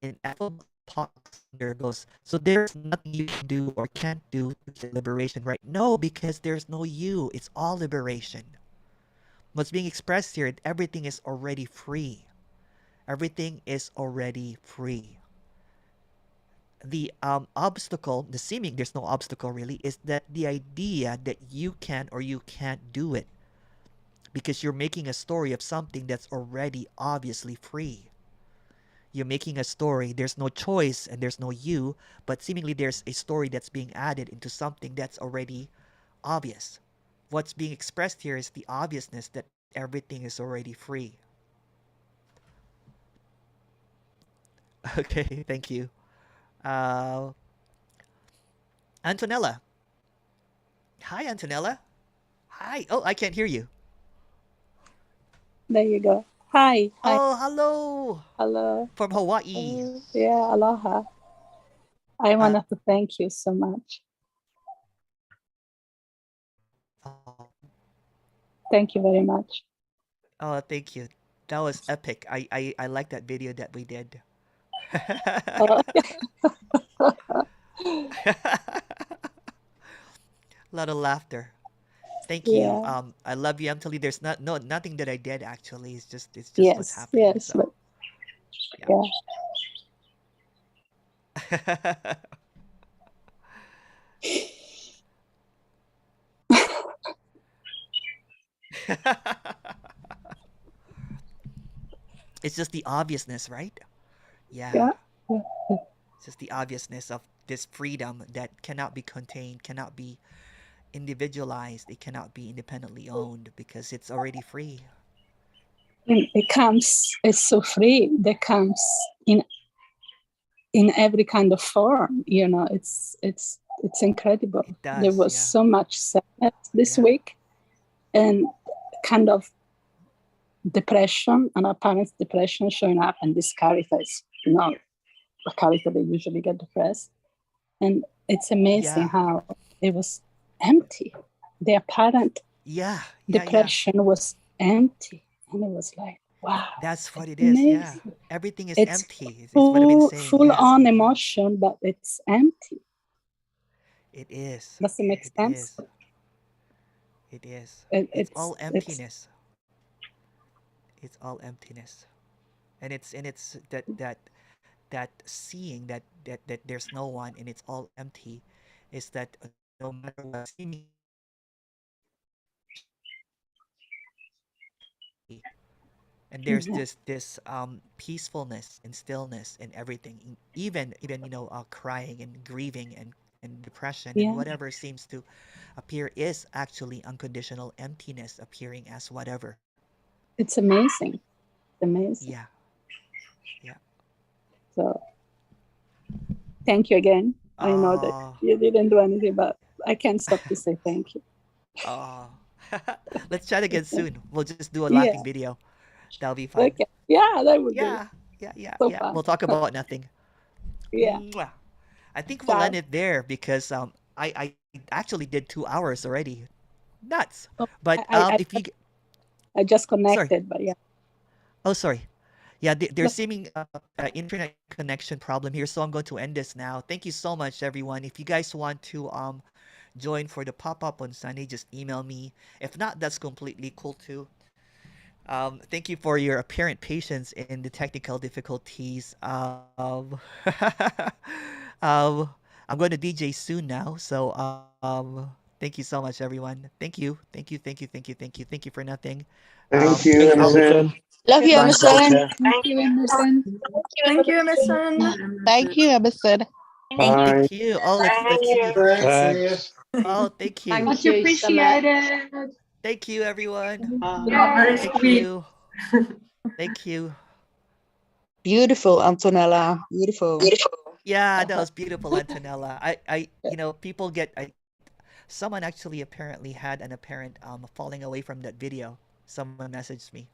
In Apple Talks, there goes, so there's nothing you can do or can't do to get liberation, right? No, because there's no you. It's all liberation. What's being expressed here, everything is already free. Everything is already free. The obstacle, the seeming there's no obstacle really, is that the idea that you can or you can't do it because you're making a story of something that's already obviously free. You're making a story, there's no choice and there's no you, but seemingly there's a story that's being added into something that's already obvious. What's being expressed here is the obviousness that everything is already free. Okay, thank you. Uh, Antonella. Hi, Antonella. Hi. Oh, I can't hear you. There you go. Hi. Oh, hello. Hello. From Hawaii. Yeah, aloha. I wanted to thank you so much. Oh, Thank you very much. oh, thank you. That was epic. I like that video that we did. Oh, A lot of laughter. Thank you. yeah. I love you. I'm telling you, there's nothing that I did actually. It's just what's Yes. happening. Yes. So But yeah. It's just the obviousness, right? Yeah. Yeah. Yeah. It's just the obviousness of this freedom that cannot be contained, cannot be individualized, it cannot be independently owned because it's already free. And it comes. It's so free. That comes in every kind of form. You know, it's incredible. It does, There was yeah. so much sadness this Yeah. week, and kind of depression, and apparent depression showing up, and this character is, you know, a character that usually get depressed, and it's amazing Yeah. how it was empty. The apparent Yeah. depression was empty, and it was like, wow, That's what it's it is. Yeah. amazing. Everything is It's empty. It's what I've been saying. full Yes. on emotion, but it's empty. It is. Does it make It sense? is. It is. It, It's all it's emptiness. It's all emptiness. And it's that seeing that there's no one and it's all empty is that no matter what seeming, and there's yeah, this peacefulness and stillness and everything, even crying and grieving and depression and yeah, whatever seems to appear is actually unconditional emptiness appearing as whatever. it's amazing. Amazing. Yeah. Yeah. So thank you again. I know that Oh. you didn't do anything, but I can't stop to say thank you. Oh. Let's chat again soon. We'll just do a Yeah. laughing video. That'll be fun. Okay. Yeah, that would be Yeah. so Yeah. fun. We'll talk about nothing. Yeah. Mwah. I think we'll Ciao. end it there because I actually did 2 hours already. Nuts. Oh, But I if you I just sorry. connected, but yeah. Oh, sorry. Yeah, there's But seeming internet connection problem here, so I'm going to end this now. Thank you so much, everyone. If you guys want to join for the pop-up on Sunday, just email me. If not, that's completely cool too. Thank you for your apparent patience in the technical difficulties. Um, I'm going to DJ soon now, so thank you so much, everyone. Thank you, thank you, thank you, thank you, thank you, thank you for nothing. Thank you, I'll Emerson. Love you, Thanks, Emerson. Doctor. thank you, Emerson. Thank you, Emerson. Thank you, Emerson. Bye. thank you. Oh, let's see. Thanks. Oh, thank you. Thank Much you so much. appreciated. Thank you, everyone. Very Thank sweet. you. Thank you. Beautiful, Antonella. Beautiful. Yeah, that was beautiful, Antonella. People someone actually apparently had an apparent falling away from that video. Someone messaged me.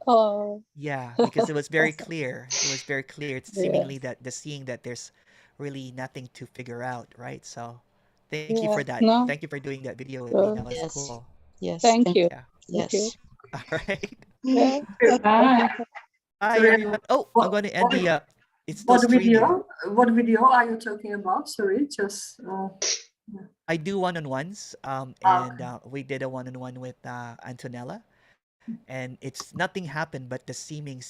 Oh, Yeah, because it was very awesome. clear. It was very clear. It's Yeah. seemingly that the seeing that there's really nothing to figure out, right? So, thank you Yeah. for that. No. Thank you for doing that video with me. That was Yes. cool. Yes. Thank you. Yeah. Thank you. Yes. All right. Yeah. Bye. Bye, Sorry, everyone. Oh, I'm going to end the. It's still what streaming. video? What video are you talking about? Sorry, just. I do one-on-ones, and Okay. we did a one-on-one with Antonella, and it's nothing happened but the seeming